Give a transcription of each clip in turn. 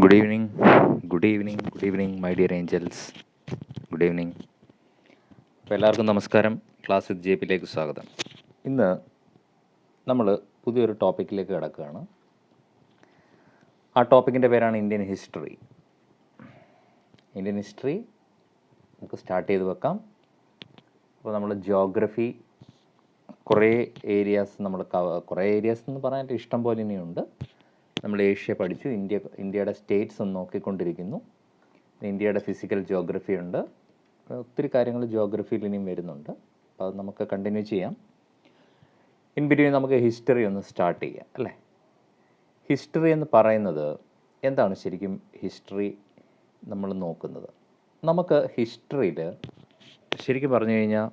Good evening, good evening, good evening my dear angels. Good evening. അപ്പോൾ എല്ലാവർക്കും നമസ്കാരം. Class with J പിയിലേക്ക് സ്വാഗതം. ഇന്ന് നമ്മൾ പുതിയൊരു ടോപ്പിക്കിലേക്ക് കിടക്കുകയാണ്. ആ ടോപ്പിക്കിൻ്റെ പേരാണ് ഇന്ത്യൻ ഹിസ്റ്ററി. ഇന്ത്യൻ ഹിസ്റ്ററി നമുക്ക് സ്റ്റാർട്ട് ചെയ്ത് വെക്കാം. അപ്പോൾ നമ്മൾ ജിയോഗ്രഫി കുറേ ഏരിയാസ് കുറേ ഏരിയാസ് എന്ന് പറയാനായിട്ട് ഇഷ്ടം പോലെ ഇനിയുണ്ട്. നമ്മൾ ഏഷ്യ പഠിച്ചു, ഇന്ത്യയുടെ സ്റ്റേറ്റ്സ് ഒന്ന് നോക്കിക്കൊണ്ടിരിക്കുന്നു. ഇന്ത്യയുടെ ഫിസിക്കൽ ജിയോഗ്രഫി ഉണ്ട്, ഒത്തിരി കാര്യങ്ങൾ ജിയോഗ്രഫിയിൽ ഇനിയും വരുന്നുണ്ട്. അപ്പോൾ അത് നമുക്ക് കണ്ടിന്യൂ ചെയ്യാം. ഇൻ ബിറ്റ്വീൻ നമുക്ക് ഹിസ്റ്ററി ഒന്ന് സ്റ്റാർട്ട് ചെയ്യാം അല്ലേ. ഹിസ്റ്ററി എന്ന് പറയുന്നത് എന്താണ്? ശരിക്കും ഹിസ്റ്ററി നമ്മൾ നോക്കുന്നത്, നമുക്ക് ഹിസ്റ്ററിയിൽ ശരിക്കും പറഞ്ഞു കഴിഞ്ഞാൽ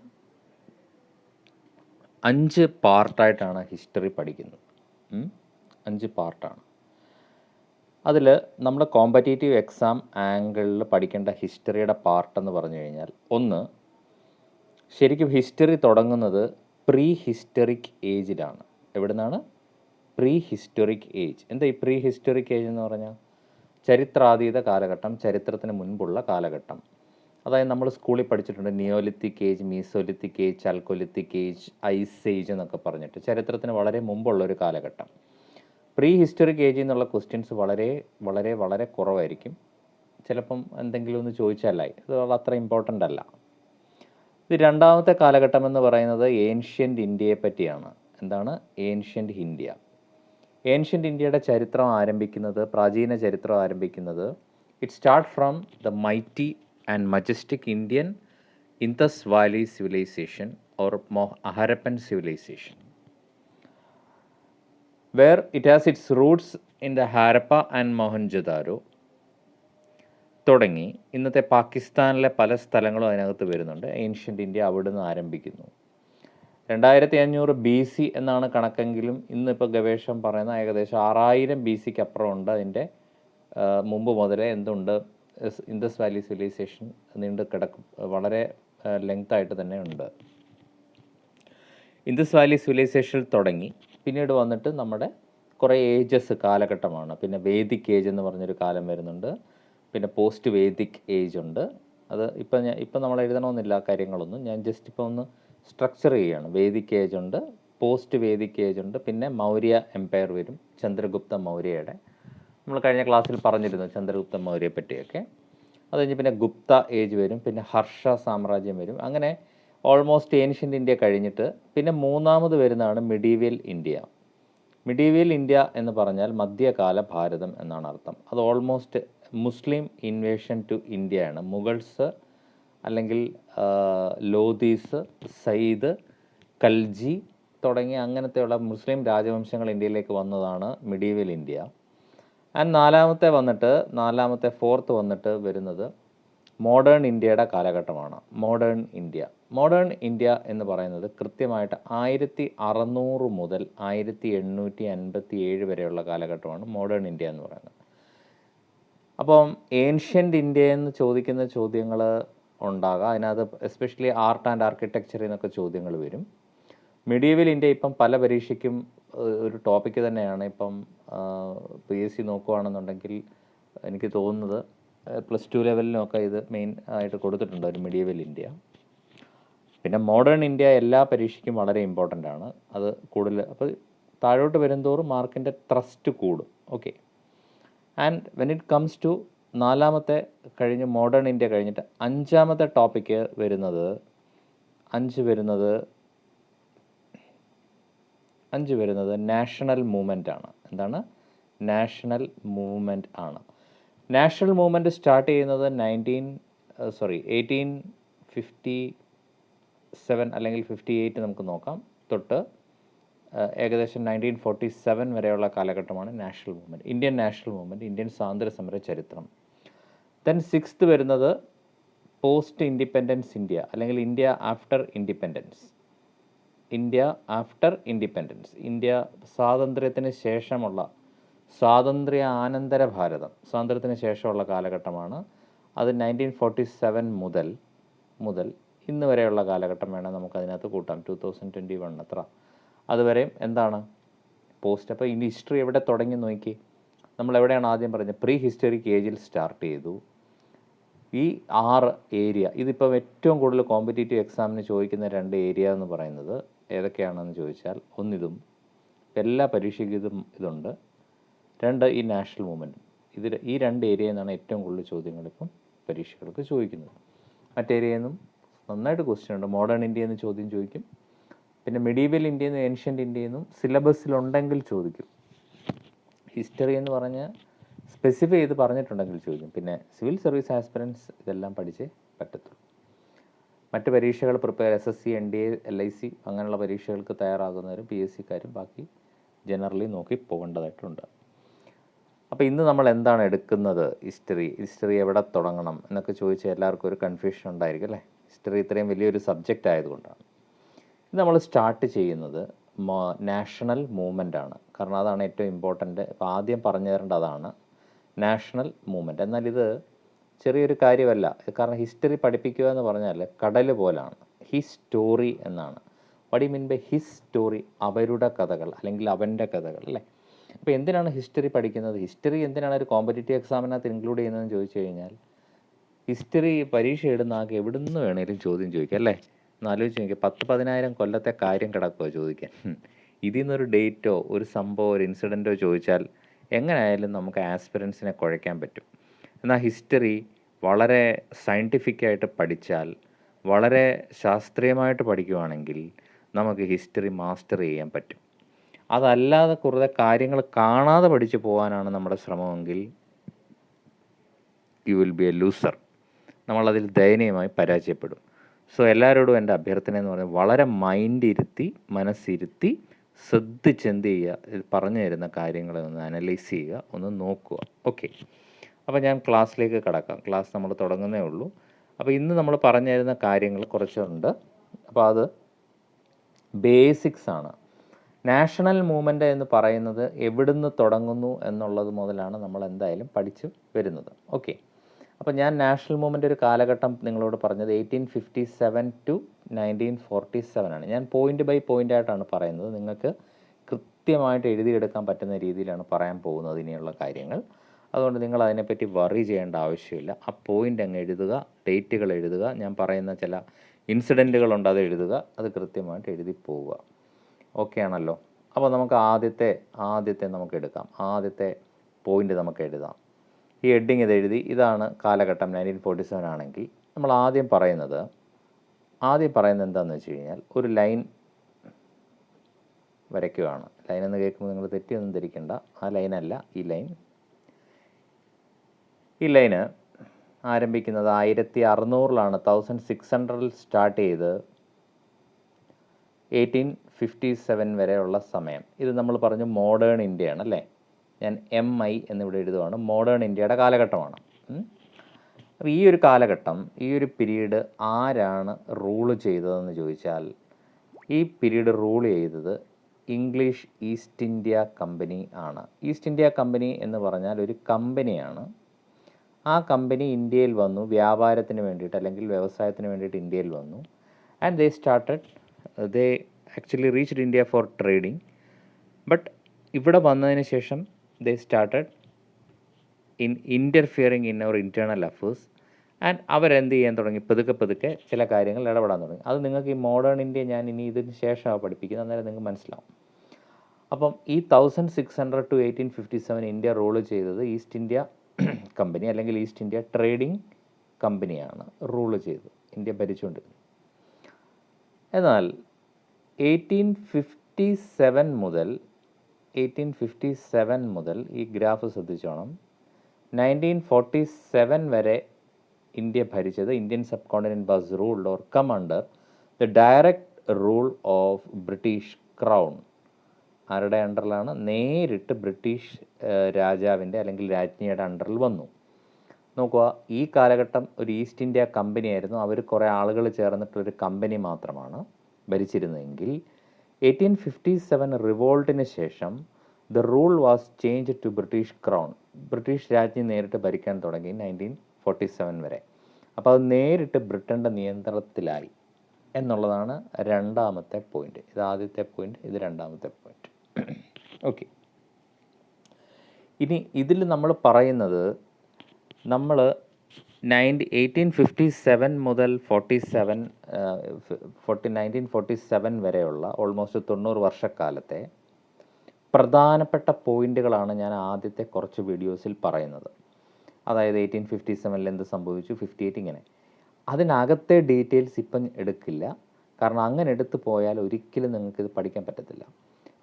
5 പാർട്ടായിട്ടാണ് ഹിസ്റ്ററി പഠിക്കുന്നത്. 5 പാർട്ടാണ്. അതിൽ നമ്മുടെ കോമ്പറ്റേറ്റീവ് എക്സാം ആംഗിളിൽ പഠിക്കേണ്ട ഹിസ്റ്ററിയുടെ പാർട്ടെന്ന് പറഞ്ഞു കഴിഞ്ഞാൽ, ഒന്ന്, ശരിക്കും ഹിസ്റ്ററി തുടങ്ങുന്നത് പ്രീ ഹിസ്റ്ററിക് ഏജിലാണ്. എവിടെ നിന്നാണ്? Pre historic age. എന്താ ഈ പ്രീ ഹിസ്റ്ററിക് ഏജ് എന്ന് പറഞ്ഞാൽ? ചരിത്രാതീത കാലഘട്ടം, ചരിത്രത്തിന് മുൻപുള്ള കാലഘട്ടം. അതായത് നമ്മൾ സ്കൂളിൽ പഠിച്ചിട്ടുണ്ട് neolithic age, mesolithic age, chalcolithic age, ice age എന്നൊക്കെ പറഞ്ഞിട്ട് ചരിത്രത്തിന് വളരെ മുമ്പുള്ളൊരു കാലഘട്ടം. പ്രീ ഹിസ്റ്ററിക് ഏജിൽ നിന്നുള്ള ക്വസ്റ്റ്യൻസ് വളരെ വളരെ വളരെ കുറവായിരിക്കും. ചിലപ്പം എന്തെങ്കിലും ഒന്ന് ചോദിച്ചാലായി, അത് അത്ര ഇമ്പോർട്ടൻ്റ് അല്ല. ഇത് രണ്ടാമത്തെ കാലഘട്ടം എന്ന് പറയുന്നത് ഏൻഷ്യൻ്റ് ഇന്ത്യയെ പറ്റിയാണ്. എന്താണ് ഏൻഷ്യൻ്റ് ഇന്ത്യ? ഏൻഷ്യൻ്റ് ഇന്ത്യയുടെ ചരിത്രം ആരംഭിക്കുന്നത്, പ്രാചീന ചരിത്രം ആരംഭിക്കുന്നത്, it start from the mighty and majestic Indian Indus valley civilization or Harappan civilization, where it has its roots in the Harappa and Mohenjo-daro തുടങ്ങി ഇന്നത്തെ പാകിസ്ഥാനിലെ പല സ്ഥലങ്ങളും അതിനകത്ത് വരുന്നുണ്ട്. ഏൻഷ്യൻ്റ് ഇന്ത്യ അവിടെ നിന്ന് ആരംഭിക്കുന്നു. 2500 BC എന്നാണ് കണക്കെങ്കിലും ഇന്നിപ്പോൾ ഗവേഷണം പറയുന്ന ഏകദേശം 6000 BCക്ക് അപ്പുറമുണ്ട്. അതിൻ്റെ മുമ്പ് മുതലേ എന്തുണ്ട്, ഇൻഡസ് വാലി സിവിലൈസേഷൻ നീണ്ട് കിടക്കും, വളരെ ലെങ്തായിട്ട് തന്നെ ഉണ്ട്. ഇൻഡസ് വാലി സിവിലൈസേഷൻ തുടങ്ങി പിന്നീട് വന്നിട്ട് നമ്മുടെ കുറേ ഏജസ് കാലഘട്ടമാണ്. പിന്നെ വേദിക് ഏജ് എന്ന് പറഞ്ഞൊരു കാലം വരുന്നുണ്ട്. പിന്നെ പോസ്റ്റ് വേദിക് ഏജ് ഉണ്ട്. അത് ഇപ്പം നമ്മൾ എഴുതണമെന്നില്ല കാര്യങ്ങളൊന്നും, ഞാൻ ജസ്റ്റ് ഇപ്പോൾ ഒന്ന് സ്ട്രക്ചർ ചെയ്യുകയാണ്. വേദിക് ഏജ് ഉണ്ട്, പോസ്റ്റ് വേദിക് ഏജ് ഉണ്ട്, പിന്നെ മൗര്യ എംപയർ വരും, ചന്ദ്രഗുപ്ത മൗര്യയുടെ. നമ്മൾ കഴിഞ്ഞ ക്ലാസ്സിൽ പറഞ്ഞിരുന്നു ചന്ദ്രഗുപ്ത മൗര്യയെ പറ്റിയൊക്കെ. അത് കഴിഞ്ഞ് പിന്നെ ഗുപ്ത ഏജ് വരും, പിന്നെ ഹർഷ സാമ്രാജ്യം വരും. അങ്ങനെ ഓൾമോസ്റ്റ് ഏൻഷ്യൻ്റ് ഇന്ത്യ കഴിഞ്ഞിട്ട് പിന്നെ മൂന്നാമത് വരുന്നതാണ് മിഡീവിയൽ ഇന്ത്യ. മിഡീവിയൽ ഇന്ത്യ എന്ന് പറഞ്ഞാൽ മധ്യകാല ഭാരതം എന്നാണ് അർത്ഥം. അത് ഓൾമോസ്റ്റ് മുസ്ലിം ഇൻവേഷൻ ടു ഇന്ത്യയാണ്. മുഗൾസ് അല്ലെങ്കിൽ ലോധീസ്, സയ്യിദ്, കൽജി തുടങ്ങിയ അങ്ങനത്തെയുള്ള മുസ്ലിം രാജവംശങ്ങൾ ഇന്ത്യയിലേക്ക് വന്നതാണ് മിഡീവിയൽ ഇന്ത്യ. ആൻഡ് നാലാമത്തെ ഫോർത്ത് വന്നിട്ട് വരുന്നത് മോഡേൺ ഇന്ത്യയുടെ കാലഘട്ടമാണ്. മോഡേൺ ഇന്ത്യ എന്ന് പറയുന്നത് കൃത്യമായിട്ട് 1600 മുതൽ 1857 വരെയുള്ള കാലഘട്ടമാണ് മോഡേൺ ഇന്ത്യ എന്ന് പറയുന്നത്. അപ്പം ഏൻഷ്യൻ്റ് ഇന്ത്യ എന്ന് ചോദിക്കുന്ന ചോദ്യങ്ങൾ ഉണ്ടാകാം. അതിനകത്ത് എസ്പെഷ്യലി ആർട്ട് ആൻഡ് ആർക്കിടെക്ചറിൽ നിന്നൊക്കെ ചോദ്യങ്ങൾ വരും. മിഡീവൽ ഇന്ത്യ ഇപ്പം പല പരീക്ഷയ്ക്കും ഒരു ടോപ്പിക്ക് തന്നെയാണ്. ഇപ്പം PSC നോക്കുകയാണെന്നുണ്ടെങ്കിൽ എനിക്ക് തോന്നുന്നത് +2 ലെവലിനൊക്കെ ഇത് മെയിൻ ആയിട്ട് കൊടുത്തിട്ടുണ്ട്, ഒരു മിഡീവൽ ഇന്ത്യ. പിന്നെ മോഡേൺ ഇന്ത്യ എല്ലാ പരീക്ഷയ്ക്കും വളരെ ഇമ്പോർട്ടൻ്റ് ആണ്. അത് കൂടുതൽ അപ്പോൾ താഴോട്ട് വരുംതോറും മാർക്കിൻ്റെ ത്രസ്റ്റ് കൂടും. Okay. And when it comes to നാലാമത്തെ കഴിഞ്ഞ് മോഡേൺ ഇന്ത്യ കഴിഞ്ഞിട്ട് അഞ്ചാമത്തെ ടോപ്പിക്ക് വരുന്നത് നാഷണൽ മൂവ്മെൻ്റ് ആണ്. എന്താണ്? നാഷണൽ മൂവ്മെൻ്റ് ആണ്. നാഷണൽ മൂവ്മെൻറ്റ് സ്റ്റാർട്ട് ചെയ്യുന്നത് 1857 അല്ലെങ്കിൽ 58 നമുക്ക് നോക്കാം തൊട്ട് ഏകദേശം 1947 വരെയുള്ള കാലഘട്ടമാണ് national movement, Indian national movement, Indian സ്വാതന്ത്ര്യ സമര ചരിത്രം. ദെൻ 6th വരുന്നത് പോസ്റ്റ് ഇൻഡിപെൻഡൻസ് ഇന്ത്യ അല്ലെങ്കിൽ ഇന്ത്യ ആഫ്റ്റർ ഇൻഡിപെൻഡൻസ്. ഇന്ത്യ സ്വാതന്ത്ര്യത്തിന് ശേഷമുള്ള സ്വാതന്ത്ര്യാനന്തര ഭാരതം, സ്വാതന്ത്ര്യത്തിന് ശേഷമുള്ള കാലഘട്ടമാണ്. അത് 1947 മുതൽ ഇന്ന് വരെയുള്ള കാലഘട്ടം വേണം നമുക്കതിനകത്ത് കൂട്ടാം. 2021 അത്ര അതുവരെയും എന്താണ് പോസ്റ്റ്. അപ്പോൾ ഇനി ഹിസ്റ്ററി എവിടെ തുടങ്ങി നോക്കി, നമ്മളെവിടെയാണ് ആദ്യം പറഞ്ഞത്? പ്രീ ഹിസ്റ്ററിക് ഏജിൽ സ്റ്റാർട്ട് ചെയ്തു. ഈ 6 ഏരിയ, ഇതിപ്പം ഏറ്റവും കൂടുതൽ കോമ്പറ്റേറ്റീവ് എക്സാമിന് ചോദിക്കുന്ന 2 ഏരിയ എന്ന് പറയുന്നത് ഏതൊക്കെയാണെന്ന് ചോദിച്ചാൽ, ഒന്നിതും എല്ലാ പരീക്ഷയ്ക്കും ഇതുണ്ട്. 2 ഈ നാഷണൽ മൂവ്മെൻറ്റും. ഈ 2 ഏരിയയിൽ നിന്നാണ് ഏറ്റവും കൂടുതൽ ചോദ്യങ്ങളിപ്പം പരീക്ഷകൾക്ക് ചോദിക്കുന്നത്. മറ്റേരിയയിൽ നിന്നും നന്നായിട്ട് ക്വസ്റ്റ്യൻ ഉണ്ട്. മോഡേൺ ഇന്ത്യയിൽ നിന്ന് ചോദ്യം ചോദിക്കും. പിന്നെ മെഡീവൽ ഇന്ത്യയിൽ നിന്ന്, ഏൻഷ്യൻ്റ് ഇന്ത്യയിൽ നിന്നും സിലബസിലുണ്ടെങ്കിൽ ചോദിക്കും. ഹിസ്റ്ററി എന്ന് പറഞ്ഞ് സ്പെസിഫൈ ചെയ്ത് പറഞ്ഞിട്ടുണ്ടെങ്കിൽ ചോദിക്കും. പിന്നെ സിവിൽ സർവീസ് ആസ്പിറൻസ് ഇതെല്ലാം പഠിച്ചേ പറ്റത്തുള്ളൂ. മറ്റ് പരീക്ഷകൾ പ്രിപ്പയർ, SSC, NDA, LIC അങ്ങനെയുള്ള പരീക്ഷകൾക്ക് തയ്യാറാകുന്നവരും PSC കാരും ബാക്കി ജനറലി നോക്കി പോകേണ്ടതായിട്ടുണ്ട്. അപ്പോൾ ഇന്ന് നമ്മൾ എന്താണ് എടുക്കുന്നത്? ഹിസ്റ്ററി എവിടെ തുടങ്ങണം എന്നൊക്കെ ചോദിച്ചാൽ എല്ലാവർക്കും ഒരു കൺഫ്യൂഷൻ ഉണ്ടായിരിക്കും അല്ലേ? ഹിസ്റ്ററി ഇത്രയും വലിയൊരു സബ്ജക്റ്റ് ആയതുകൊണ്ടാണ്. ഇത് നമ്മൾ സ്റ്റാർട്ട് ചെയ്യുന്നത് നാഷണൽ മൂവ്മെൻ്റ് ആണ്. കാരണം അതാണ് ഏറ്റവും ഇമ്പോർട്ടൻ്റ്. ഇപ്പോൾ ആദ്യം പറഞ്ഞു തരേണ്ടത് അതാണ്, നാഷണൽ മൂവ്മെൻറ്റ്. എന്നാൽ ഇത് ചെറിയൊരു കാര്യമല്ല. കാരണം ഹിസ്റ്ററി പഠിപ്പിക്കുക എന്ന് പറഞ്ഞാൽ കടൽ പോലാണ്. ഹിസ്റ്റോറി എന്നാണ്. What you mean by history? അവരുടെ കഥകൾ അല്ലെങ്കിൽ അവൻ്റെ കഥകൾ അല്ലേ? അപ്പോൾ എന്തിനാണ് ഹിസ്റ്ററി പഠിക്കുന്നത്? ഹിസ്റ്ററി എന്തിനാണ് ഒരു കോമ്പറ്റേറ്റീവ് എക്സാമിനകത്ത് ഇൻക്ലൂഡ് ചെയ്യുന്നതെന്ന് ചോദിച്ചു കഴിഞ്ഞാൽ, ഹിസ്റ്ററി പരീക്ഷ ഇടുന്ന ആകെ എവിടെ നിന്ന് വേണേലും ചോദ്യം ചോദിക്കാം അല്ലേ? ഒന്ന് ആലോചിച്ച് നോക്കിയാൽ 10,000 കൊല്ലത്തെ കാര്യം കിടക്കുമോ ചോദിക്കാൻ? ഇതിൽ നിന്നൊരു ഡേറ്റോ ഒരു സംഭവമോ ഒരു ഇൻസിഡൻറ്റോ ചോദിച്ചാൽ എങ്ങനെയായാലും നമുക്ക് ആസ്പിറൻസിനെ കുഴയ്ക്കാൻ പറ്റും. എന്നാൽ ഹിസ്റ്ററി വളരെ സയൻറ്റിഫിക്കായിട്ട് പഠിച്ചാൽ, വളരെ ശാസ്ത്രീയമായിട്ട് പഠിക്കുകയാണെങ്കിൽ നമുക്ക് ഹിസ്റ്ററി മാസ്റ്റർ ചെയ്യാൻ പറ്റും. അതല്ലാതെ കുറേ കാര്യങ്ങൾ കാണാതെ പഠിച്ചു പോകാനാണ് നമ്മുടെ ശ്രമമെങ്കിൽ you will be a loser. നമ്മളതിൽ ദയനീയമായി പരാജയപ്പെടും. സോ എല്ലാവരോടും എൻ്റെ അഭ്യർത്ഥന എന്ന് പറഞ്ഞാൽ വളരെ മൈൻഡ് ഇരുത്തി, മനസ്സിരുത്തി, ശ്രദ്ധിച്ച് എന്ത് ചെയ്യുക, ഇത് പറഞ്ഞു തരുന്ന കാര്യങ്ങളെ ഒന്ന് അനലൈസ് ചെയ്യുക, ഒന്ന് നോക്കുക. ഓക്കെ, അപ്പോൾ ഞാൻ ക്ലാസ്സിലേക്ക് കടക്കാം. ക്ലാസ് നമ്മൾ തുടങ്ങുന്നേ ഉള്ളൂ. അപ്പോൾ ഇന്ന് നമ്മൾ പറഞ്ഞു തരുന്ന കാര്യങ്ങൾ കുറച്ചുണ്ട്. അപ്പോൾ അത് ബേസിക്സ് ആണ്. നാഷണൽ മൂവ്മെൻ്റ് എന്ന് പറയുന്നത് എവിടുന്ന് തുടങ്ങുന്നു എന്നുള്ളത് മുതലാണ് നമ്മൾ എന്തായാലും പഠിച്ചു വരുന്നത്. ഓക്കെ, അപ്പോൾ ഞാൻ നാഷണൽ മൂവ്മെൻ്റ് ഒരു കാലഘട്ടം നിങ്ങളോട് പറഞ്ഞത് 1857 to 1947 ആണ്. ഞാൻ പോയിൻ്റ് ബൈ പോയിൻ്റ് ആയിട്ടാണ് പറയുന്നത്. നിങ്ങൾക്ക് കൃത്യമായിട്ട് എഴുതിയെടുക്കാൻ പറ്റുന്ന രീതിയിലാണ് പറയാൻ പോകുന്നത് ഇനിയുള്ള കാര്യങ്ങൾ. അതുകൊണ്ട് നിങ്ങൾ അതിനെപ്പറ്റി വറി ചെയ്യേണ്ട ആവശ്യമില്ല. ആ പോയിൻ്റ് അങ്ങ് എഴുതുക, ഡേറ്റുകൾ എഴുതുക, ഞാൻ പറയുന്ന ചില ഇൻസിഡൻറ്റുകളുണ്ട് അത് എഴുതുക, അത് കൃത്യമായിട്ട് എഴുതി പോവുക. ഓക്കെ ആണല്ലോ? അപ്പോൾ നമുക്ക് ആദ്യത്തെ നമുക്ക് എടുക്കാം. ആദ്യത്തെ പോയിൻ്റ് നമുക്ക് എഴുതാം. ഈ ഹെഡിങ് ഇത് എഴുതി. ഇതാണ് കാലഘട്ടം 1947 ആണെങ്കിൽ നമ്മൾ ആദ്യം പറയുന്നത് എന്താണെന്ന് വെച്ച് കഴിഞ്ഞാൽ, ഒരു ലൈൻ വരയ്ക്കുകയാണ്. ലൈൻ എന്ന് കേൾക്കുമ്പോൾ നിങ്ങൾ തെറ്റിയൊന്നും ധരിക്കേണ്ട. ആ ലൈനല്ല ഈ ലൈൻ. ഈ ലൈന് ആരംഭിക്കുന്നത് 1600-ലാണ്. 1600-ൽ സ്റ്റാർട്ട് ചെയ്ത് 1857 വരെയുള്ള സമയം. ഇത് നമ്മൾ പറഞ്ഞു മോഡേൺ ഇന്ത്യയാണ് അല്ലേ? ഞാൻ MI എന്നിവിടെ എഴുതുവാണ്. മോഡേൺ ഇന്ത്യയുടെ കാലഘട്ടമാണ്. അപ്പോൾ ഈ ഒരു കാലഘട്ടം, ഈ ഒരു പീരീഡ് ആരാണ് റൂള് ചെയ്തതെന്ന് ചോദിച്ചാൽ, ഈ പീരീഡ് റൂൾ ചെയ്തത് ഇംഗ്ലീഷ് ഈസ്റ്റ് ഇന്ത്യ കമ്പനി ആണ്. ഈസ്റ്റ് ഇന്ത്യ കമ്പനി എന്ന് പറഞ്ഞാൽ ഒരു കമ്പനിയാണ്. ആ കമ്പനി ഇന്ത്യയിൽ വന്നു വ്യാപാരത്തിന് വേണ്ടിയിട്ട് അല്ലെങ്കിൽ വ്യവസായത്തിന് വേണ്ടിയിട്ട് ഇന്ത്യയിൽ വന്നു. And they actually reached India for trading. But ഇവിടെ വന്നതിന് ശേഷം they started interfering in our internal affairs. And അവരെന്ത് ചെയ്യാൻ തുടങ്ങി? പതുക്കെ ചില കാര്യങ്ങൾ ഇടപെടാൻ തുടങ്ങി. അത് നിങ്ങൾക്ക് ഈ മോഡേൺ ഇന്ത്യ ഞാൻ ഇനി ഇതിന് ശേഷമാണ് പഠിപ്പിക്കുന്നത്, അന്നേരം നിങ്ങൾക്ക് മനസ്സിലാവും. അപ്പം ഈ 1600 to 1857 ഇന്ത്യ റൂള് ചെയ്തത് ഈസ്റ്റ് ഇന്ത്യ കമ്പനി അല്ലെങ്കിൽ ഈസ്റ്റ് ഇന്ത്യ ട്രേഡിംഗ് കമ്പനിയാണ് റൂള് ചെയ്തത്, ഇന്ത്യ ഭരിച്ചുകൊണ്ടിരുന്നത്. എന്നാൽ 1857 മുതൽ ഈ ഗ്രാഫ് ശ്രദ്ധിച്ചോണം, 1947 വരെ ഇന്ത്യ ഭരിച്ചത്, Indian subcontinent was ruled or come under the direct rule of British crown. ആരുടെ അണ്ടറിലാണ്? നേരിട്ട് ബ്രിട്ടീഷ് രാജാവിൻ്റെ അല്ലെങ്കിൽ രാജ്ഞിയുടെ അണ്ടറിൽ വന്നു. നോക്കുക, ഈ കാലഘട്ടം ഒരു ഈസ്റ്റ് ഇന്ത്യ കമ്പനി ആയിരുന്നു. അവർ കുറേ ആളുകൾ ചേർന്നിട്ടൊരു കമ്പനി മാത്രമാണ് ഭരിച്ചിരുന്നതെങ്കിൽ 1857 റിവോൾട്ടിന് ശേഷം the rule was change to British crown. British രാജ്ഞി നേരിട്ട് ഭരിക്കാൻ തുടങ്ങി 1947 വരെ. അപ്പോൾ അത് നേരിട്ട് ബ്രിട്ടൻ്റെ നിയന്ത്രണത്തിലായി എന്നുള്ളതാണ് രണ്ടാമത്തെ പോയിന്റ്. ഇത് ആദ്യത്തെ പോയിന്റ്, ഇത് രണ്ടാമത്തെ പോയിന്റ്. ഓക്കെ, ഇനി ഇതിൽ നമ്മൾ പറയുന്നത് നമ്മൾ 1857 മുതൽ 1947 വരെയുള്ള ഓൾമോസ്റ്റ് 90 വർഷക്കാലത്തെ പ്രധാനപ്പെട്ട പോയിന്റുകളാണ് ഞാൻ ആദ്യത്തെ കുറച്ച് വീഡിയോസിൽ പറയുന്നത്. അതായത് 1857 എന്ത് സംഭവിച്ചു, 58 ഇങ്ങനെ. അതിനകത്തെ ഡീറ്റെയിൽസ് ഇപ്പം എടുക്കില്ല, കാരണം അങ്ങനെ എടുത്തു പോയാൽ ഒരിക്കലും നിങ്ങൾക്കിത് പഠിക്കാൻ പറ്റത്തില്ല.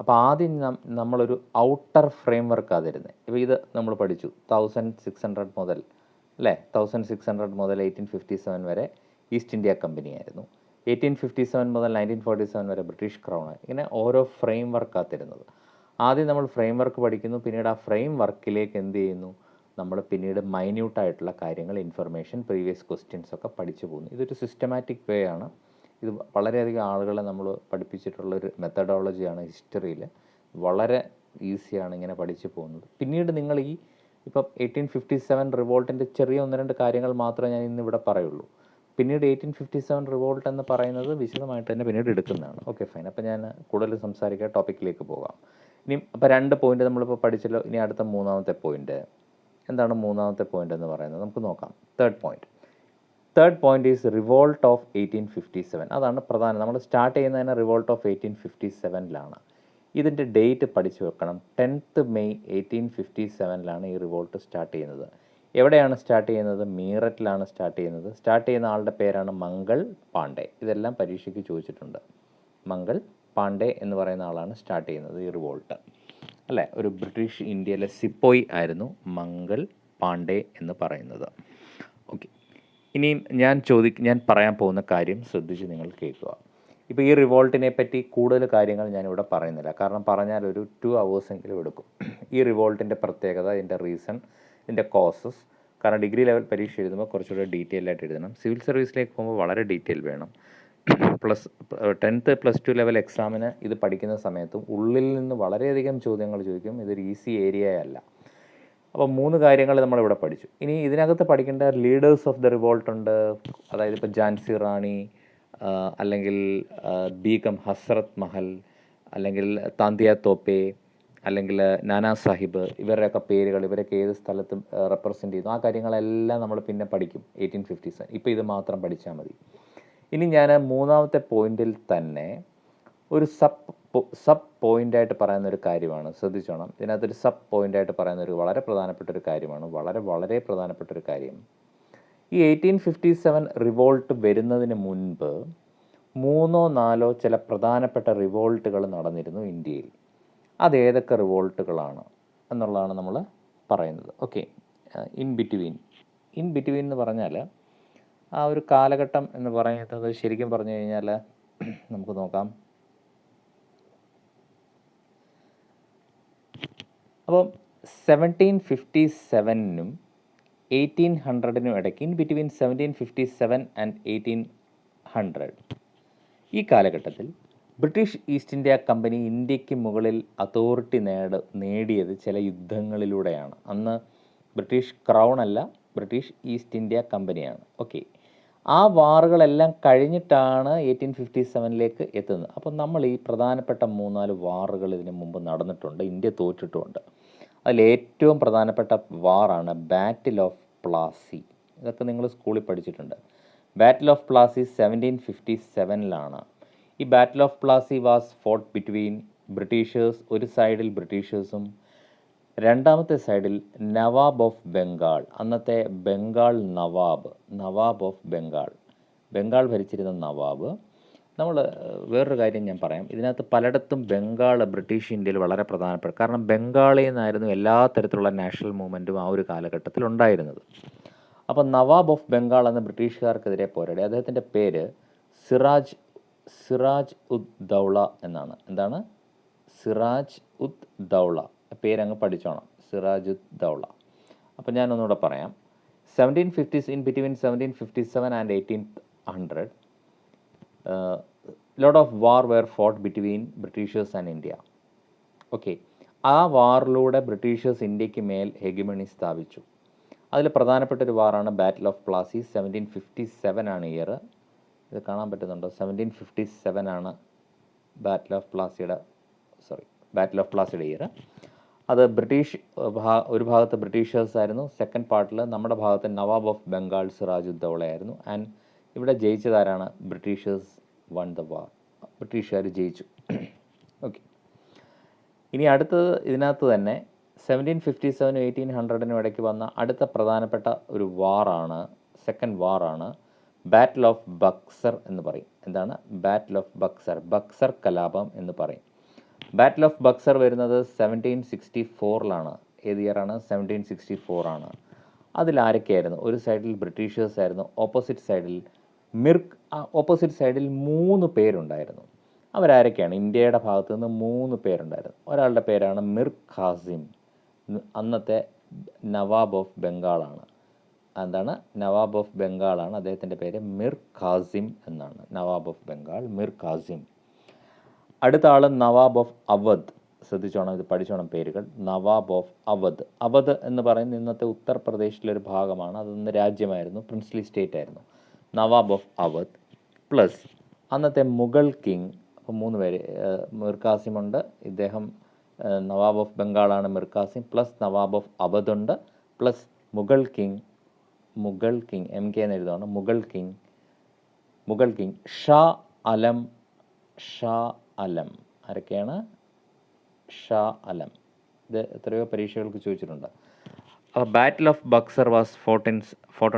അപ്പോൾ ആദ്യം നമ്മളൊരു ഔട്ടർ ഫ്രെയിം വർക്കാണ് തരുന്നത്. ഇപ്പോൾ ഇത് നമ്മൾ പഠിച്ചു 1600 മുതൽ അല്ലേ, 1600 മുതൽ 1857 വരെ ഈസ്റ്റ് ഇന്ത്യ കമ്പനി ആയിരുന്നു. 1857 മുതൽ 1947 വരെ ബ്രിട്ടീഷ് ക്രൗൺ. ഇങ്ങനെ ഓരോ ഫ്രെയിം വർക്കാണ് തരുന്നത്. ആദ്യം നമ്മൾ ഫ്രെയിം വർക്ക് പഠിക്കുന്നു, പിന്നീട് ആ ഫ്രെയിം വർക്കിലേക്ക് എന്ത് ചെയ്യുന്നു, നമ്മൾ പിന്നീട് മൈന്യൂട്ടായിട്ടുള്ള കാര്യങ്ങൾ, ഇൻഫർമേഷൻ, പ്രീവിയസ് ക്വസ്റ്റ്യൻസ് ഒക്കെ പഠിച്ചു പോകുന്നു. ഇതൊരു സിസ്റ്റമാറ്റിക് വേ ആണ്. ഇത് വളരെയധികം ആളുകളെ നമ്മൾ പഠിപ്പിച്ചിട്ടുള്ളൊരു മെത്തഡോളജിയാണ് ഹിസ്റ്ററിയിൽ. വളരെ ഈസിയാണ് ഇങ്ങനെ പഠിച്ചു പോകുന്നത്. പിന്നീട് നിങ്ങൾ ഇപ്പം 1857 റിവോൾട്ടിൻ്റെ ചെറിയ 1-2 കാര്യങ്ങൾ മാത്രമേ ഞാൻ ഇന്നിവിടെ പറയുള്ളൂ. പിന്നീട് 1857 റിവോൾട്ട് എന്ന് പറയുന്നത് വിശദമായിട്ട് തന്നെ പിന്നീട് എടുക്കുന്നതാണ്. Okay, fine. അപ്പോൾ ഞാൻ കൂടുതൽ സംസാരിക്കാൻ ടോപ്പിക്കിലേക്ക് പോകാം. ഇനി അപ്പോൾ 2 പോയിന്റ് നമ്മളിപ്പോൾ പഠിച്ചല്ലോ. ഇനി അടുത്ത 3-ാമത്തെ പോയിന്റ് എന്താണ്? 3-ാമത്തെ പോയിന്റ് എന്ന് പറയുന്നത് നമുക്ക് നോക്കാം. Third point is revolt of 1857. അതാണ് പ്രധാനം. നമ്മൾ സ്റ്റാർട്ട് ചെയ്യുന്നതിന് റിവോൾട്ട് ഓഫ് 1857 ഇതിൻ്റെ ഡേറ്റ് പഠിച്ചു വെക്കണം. 10th May 1857 ഈ റിവോൾട്ട് സ്റ്റാർട്ട് ചെയ്യുന്നത്. എവിടെയാണ് സ്റ്റാർട്ട് ചെയ്യുന്നത്? മീററ്റിലാണ് സ്റ്റാർട്ട് ചെയ്യുന്നത്. സ്റ്റാർട്ട് ചെയ്യുന്ന ആളുടെ പേരാണ് മംഗൾ പാണ്ഡെ. ഇതെല്ലാം പരീക്ഷയ്ക്ക് ചോദിച്ചിട്ടുണ്ട്. മംഗൾ പാണ്ഡെ എന്ന് പറയുന്ന ആളാണ് സ്റ്റാർട്ട് ചെയ്യുന്നത് ഈ റിവോൾട്ട്, അല്ലേ? ഒരു ബ്രിട്ടീഷ് ഇന്ത്യയിലെ സിപ്പോയി ആയിരുന്നു മംഗൾ പാണ്ഡെ എന്ന് പറയുന്നത്. ഓക്കെ, ഇനിയും ഞാൻ പറയാൻ പോകുന്ന കാര്യം ശ്രദ്ധിച്ച് നിങ്ങൾ കേൾക്കുക. ഇപ്പോൾ ഈ റിവോൾട്ടിനെ പറ്റി കൂടുതൽ കാര്യങ്ങൾ ഞാനിവിടെ പറയുന്നില്ല, കാരണം പറഞ്ഞാൽ ഒരു 2 hours എങ്കിലും എടുക്കും. ഈ റിവോൾട്ടിൻ്റെ പ്രത്യേകത, ഇതിൻ്റെ റീസൺ, ഇതിൻ്റെ കോസസ്. കാരണം ഡിഗ്രി ലെവൽ പരീക്ഷ എഴുതുമ്പോൾ കുറച്ചുകൂടെ ഡീറ്റെയിൽ ആയിട്ട് എഴുതണം. സിവിൽ സർവീസിലേക്ക് പോകുമ്പോൾ വളരെ ഡീറ്റെയിൽ വേണം. 10th +2 ലെവൽ എക്സാമിന് ഇത് പഠിക്കുന്ന സമയത്തും ഉള്ളിൽ നിന്ന് വളരെയധികം ചോദ്യങ്ങൾ ചോദിക്കും. ഇതൊരു ഈസി ഏരിയ അല്ല. അപ്പോൾ 3 കാര്യങ്ങൾ നമ്മളിവിടെ പഠിച്ചു. ഇനി ഇതിനകത്ത് പഠിക്കേണ്ട ലീഡേഴ്സ് ഓഫ് ദ റിവോൾട്ട് ഉണ്ട്. അതായത് ഇപ്പോൾ ഝാൻസി റാണി, അല്ലെങ്കിൽ ബീഗം ഹസ്രത്ത് മഹൽ, അല്ലെങ്കിൽ താന്തിയ തോപ്പെ, അല്ലെങ്കിൽ നാനാ സാഹിബ്, ഇവരുടെയൊക്കെ പേരുകൾ, ഇവരൊക്കെ ഏത് സ്ഥലത്തും റെപ്രസെൻ്റ് ചെയ്യുന്നു, ആ കാര്യങ്ങളെല്ലാം നമ്മൾ പിന്നെ പഠിക്കും 1857. ഇപ്പോൾ ഇത് മാത്രം പഠിച്ചാൽ മതി. ഇനി ഞാൻ 3-ാമത്തെ പോയിന്റിൽ തന്നെ ഒരു സബ് പോയിൻ്റായിട്ട് പറയുന്നൊരു കാര്യമാണ്, ശ്രദ്ധിച്ചോണം. ഇതിനകത്തൊരു സബ് പോയിൻ്റായിട്ട് പറയുന്നൊരു വളരെ പ്രധാനപ്പെട്ടൊരു കാര്യമാണ്, വളരെ പ്രധാനപ്പെട്ടൊരു കാര്യം. ഈ 1857 റിവോൾട്ട് വരുന്നതിന് മുൻപ് 3-4 ചില പ്രധാനപ്പെട്ട റിവോൾട്ടുകൾ നടന്നിരുന്നു ഇന്ത്യയിൽ. അതേതൊക്കെ റിവോൾട്ടുകളാണ് എന്നുള്ളതാണ് നമ്മൾ പറയുന്നത്. ഓക്കെ, ഇൻ ബിറ്റ്വീൻ എന്ന് പറഞ്ഞാൽ ആ ഒരു കാലഘട്ടം എന്ന് പറയുന്നത് ശരിക്കും പറഞ്ഞു കഴിഞ്ഞാൽ നമുക്ക് നോക്കാം. അപ്പം 1757 1800 ഇടയ്ക്ക്, ഇൻ ബിറ്റ്വീൻ 1757 and 1800 ഈ കാലഘട്ടത്തിൽ ബ്രിട്ടീഷ് ഈസ്റ്റ് ഇന്ത്യ കമ്പനി ഇന്ത്യക്ക് മുകളിൽ അതോറിറ്റി നേടിയത് ചില യുദ്ധങ്ങളിലൂടെയാണ്. അന്ന് ബ്രിട്ടീഷ് ക്രൗൺ അല്ല, ബ്രിട്ടീഷ് ഈസ്റ്റ് ഇന്ത്യ കമ്പനിയാണ്. ഓക്കെ, ആ വാറുകളെല്ലാം കഴിഞ്ഞിട്ടാണ് 1857 എത്തുന്നത്. അപ്പം നമ്മൾ ഈ പ്രധാനപ്പെട്ട 3-4 വാറുകൾ ഇതിനു മുമ്പ് നടന്നിട്ടുണ്ട്, ഇന്ത്യ തോറ്റിട്ടുമുണ്ട്. അതിലേറ്റവും പ്രധാനപ്പെട്ട വാറാണ് ബാറ്റിൽ ഓഫ് പ്ലാസി. ഇതൊക്കെ നിങ്ങൾ സ്കൂളിൽ പഠിച്ചിട്ടുണ്ട്. ബാറ്റിൽ ഓഫ് പ്ലാസി 1757 ഈ ബാറ്റിൽ of Plassey was fought between Britishers, ഒരു സൈഡിൽ ബ്രിട്ടീഷേഴ്സും രണ്ടാമത്തെ സൈഡിൽ നവാബ് ഓഫ് ബംഗാൾ, അന്നത്തെ ബംഗാൾ നവാബ് ഓഫ് ബംഗാൾ ഭരിച്ചിരുന്ന നവാബ്. നമ്മൾ വേറൊരു കാര്യം ഞാൻ പറയാം. ഇതിനകത്ത് പലയിടത്തും ബംഗാൾ ബ്രിട്ടീഷ് ഇന്ത്യയിൽ വളരെ പ്രധാനപ്പെട്ട, കാരണം ബംഗാളിൽ നിന്നായിരുന്നു എല്ലാ തരത്തിലുള്ള നാഷണൽ മൂവ്മെൻറ്റും ആ ഒരു കാലഘട്ടത്തിൽ ഉണ്ടായിരുന്നത്. അപ്പോൾ നവാബ് ഓഫ് ബംഗാൾ എന്ന ബ്രിട്ടീഷുകാർക്കെതിരെ പോരാടി. അദ്ദേഹത്തിൻ്റെ പേര് സിറാജ് ഉദ് ദൗള എന്നാണ്. എന്താണ്? സിറാജ് ഉദ് ദൗള. പേരങ്ങ് പഠിച്ചോണം, സിറാജ് ഉദ് ദൗള. അപ്പോൾ ഞാനൊന്നുകൂടെ പറയാം. 1750s, in between 1757 and 1800, lot of war were fought between Britishers and India. Okay, ആ വാറിലൂടെ ബ്രിട്ടീഷേഴ്സ് ഇന്ത്യക്ക് മേൽ ഹെഗമണി സ്ഥാപിച്ചു. അതിൽ പ്രധാനപ്പെട്ടൊരു വാറാണ് ബാറ്റിൽ ഓഫ് പ്ലാസി. 1757 ഇയർ. ഇത് കാണാൻ പറ്റുന്നുണ്ടോ? 1757 ബാറ്റിൽ ഓഫ് പ്ലാസിയുടെ ഇയർ. അത് ബ്രിട്ടീഷ് ഒരു ഭാഗത്ത് ബ്രിട്ടീഷേഴ്സ് ആയിരുന്നു, സെക്കൻഡ് പാർട്ടിൽ നമ്മുടെ ഭാഗത്ത് നവാബ് ഓഫ് ബംഗാൾ സിറാജുദ്ദൗള ആയിരുന്നു. ആൻഡ് ഇവിടെ ജയിച്ചതാരാണ്? ബ്രിട്ടീഷേഴ്സ് വൺ ദ വാർ, ബ്രിട്ടീഷുകാർ ജയിച്ചു. ഓക്കെ, ഇനി അടുത്തത് ഇതിനകത്ത് തന്നെ 1757 1800 ഇടയ്ക്ക് വന്ന അടുത്ത പ്രധാനപ്പെട്ട ഒരു വാറാണ്, സെക്കൻഡ് വാറാണ് ബാറ്റിൽ ഓഫ് ബക്സർ എന്ന് പറയും. എന്താണ് ബാറ്റിൽ ഓഫ് ബക്സർ? ബക്സർ കലാപം എന്ന് പറയും. ബാറ്റിൽ ഓഫ് ബക്സർ വരുന്നത് 1764 ഏത് ഇയറാണ്? 1764 ആണ്. അതിലാരൊക്കെയായിരുന്നു? ഒരു സൈഡിൽ ബ്രിട്ടീഷേഴ്സ് ആയിരുന്നു, ഓപ്പോസിറ്റ് സൈഡിൽ 3 പേരുണ്ടായിരുന്നു. അവരാരൊക്കെയാണ്? ഇന്ത്യയുടെ ഭാഗത്തു നിന്ന് 3 പേരുണ്ടായിരുന്നു. ഒരാളുടെ പേരാണ് മിർ ഖാസിം, അന്നത്തെ നവാബ് ഓഫ് ബംഗാളാണ്. എന്താണ്? നവാബ് ഓഫ് ബംഗാളാണ്. അദ്ദേഹത്തിൻ്റെ പേര് മിർ ഖാസിം എന്നാണ്. നവാബ് ഓഫ് ബംഗാൾ മിർ ഖാസിം. അടുത്ത ആൾ നവാബ് ഓഫ് അവധ്. ശ്രദ്ധിച്ചോണം, ഇത് പഠിച്ചോണം പേരുകൾ. നവാബ് ഓഫ് അവധ്. അവധ് എന്ന് പറയുന്നത് ഇന്നത്തെ ഉത്തർപ്രദേശിലൊരു ഭാഗമാണ്. അതൊന്ന് രാജ്യമായിരുന്നു, പ്രിൻസ്ലി സ്റ്റേറ്റ് ആയിരുന്നു. നവാബ് ഓഫ് അവധ് പ്ലസ് അന്നത്തെ മുഗൾ കിങ്. അപ്പോൾ 3 പേര്. മിർ ഖാസിം ഉണ്ട്, ഇദ്ദേഹം നവാബ് ഓഫ് ബംഗാളാണ് മിർ ഖാസിം, പ്ലസ് നവാബ് ഓഫ് അവധ് ഉണ്ട്, പ്ലസ് മുഗൾ കിങ് MK എന്ന് എഴുതുകയാണ്. മുഗൾ കിങ് ഷാ അലം. ആരൊക്കെയാണ്? ഷാ അലം. ഇത് എത്രയോ പരീക്ഷകൾക്ക് ചോദിച്ചിട്ടുണ്ട്. അപ്പോൾ ബാറ്റിൽ of Buxar was fought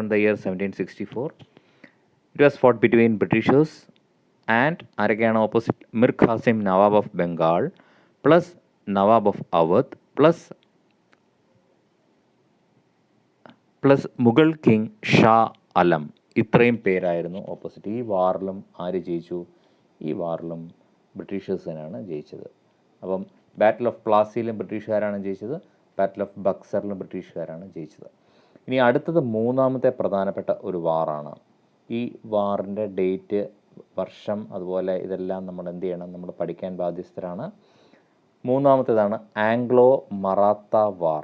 on the year 1764. It was fought between Britishers and ആരൊക്കെയാണ് opposite? Mir Qasim nawab of Bengal plus Nawab of Awadh plus Mughal king Shah Alam. ഇത്രയും പേരായിരുന്നു ഓപ്പോസിറ്റ്. ഈ വാറിലും ആര് ജയിച്ചു? ഈ വാറിലും ബ്രിട്ടീഷേഴ്സ് തന്നെയാണ് ജയിച്ചത്. അപ്പം ബാറ്റിൽ ഓഫ് പ്ലാസിയിലും ബ്രിട്ടീഷുകാരാണ് ജയിച്ചത്, ബാറ്റിൽ ഓഫ് ബക്സറിലും ബ്രിട്ടീഷുകാരാണ് ജയിച്ചത്. ഇനി അടുത്തത് മൂന്നാമത്തെ പ്രധാനപ്പെട്ട ഒരു വാറാണ്. ഈ വാറിൻ്റെ ഡേറ്റ്, വർഷം, അതുപോലെ ഇതെല്ലാം നമ്മൾ എന്ത് ചെയ്യണം? നമ്മൾ പഠിക്കാൻ ബാധ്യസ്ഥരാണ്. മൂന്നാമത്തേതാണ് ആംഗ്ലോ മറാത്ത വാർ.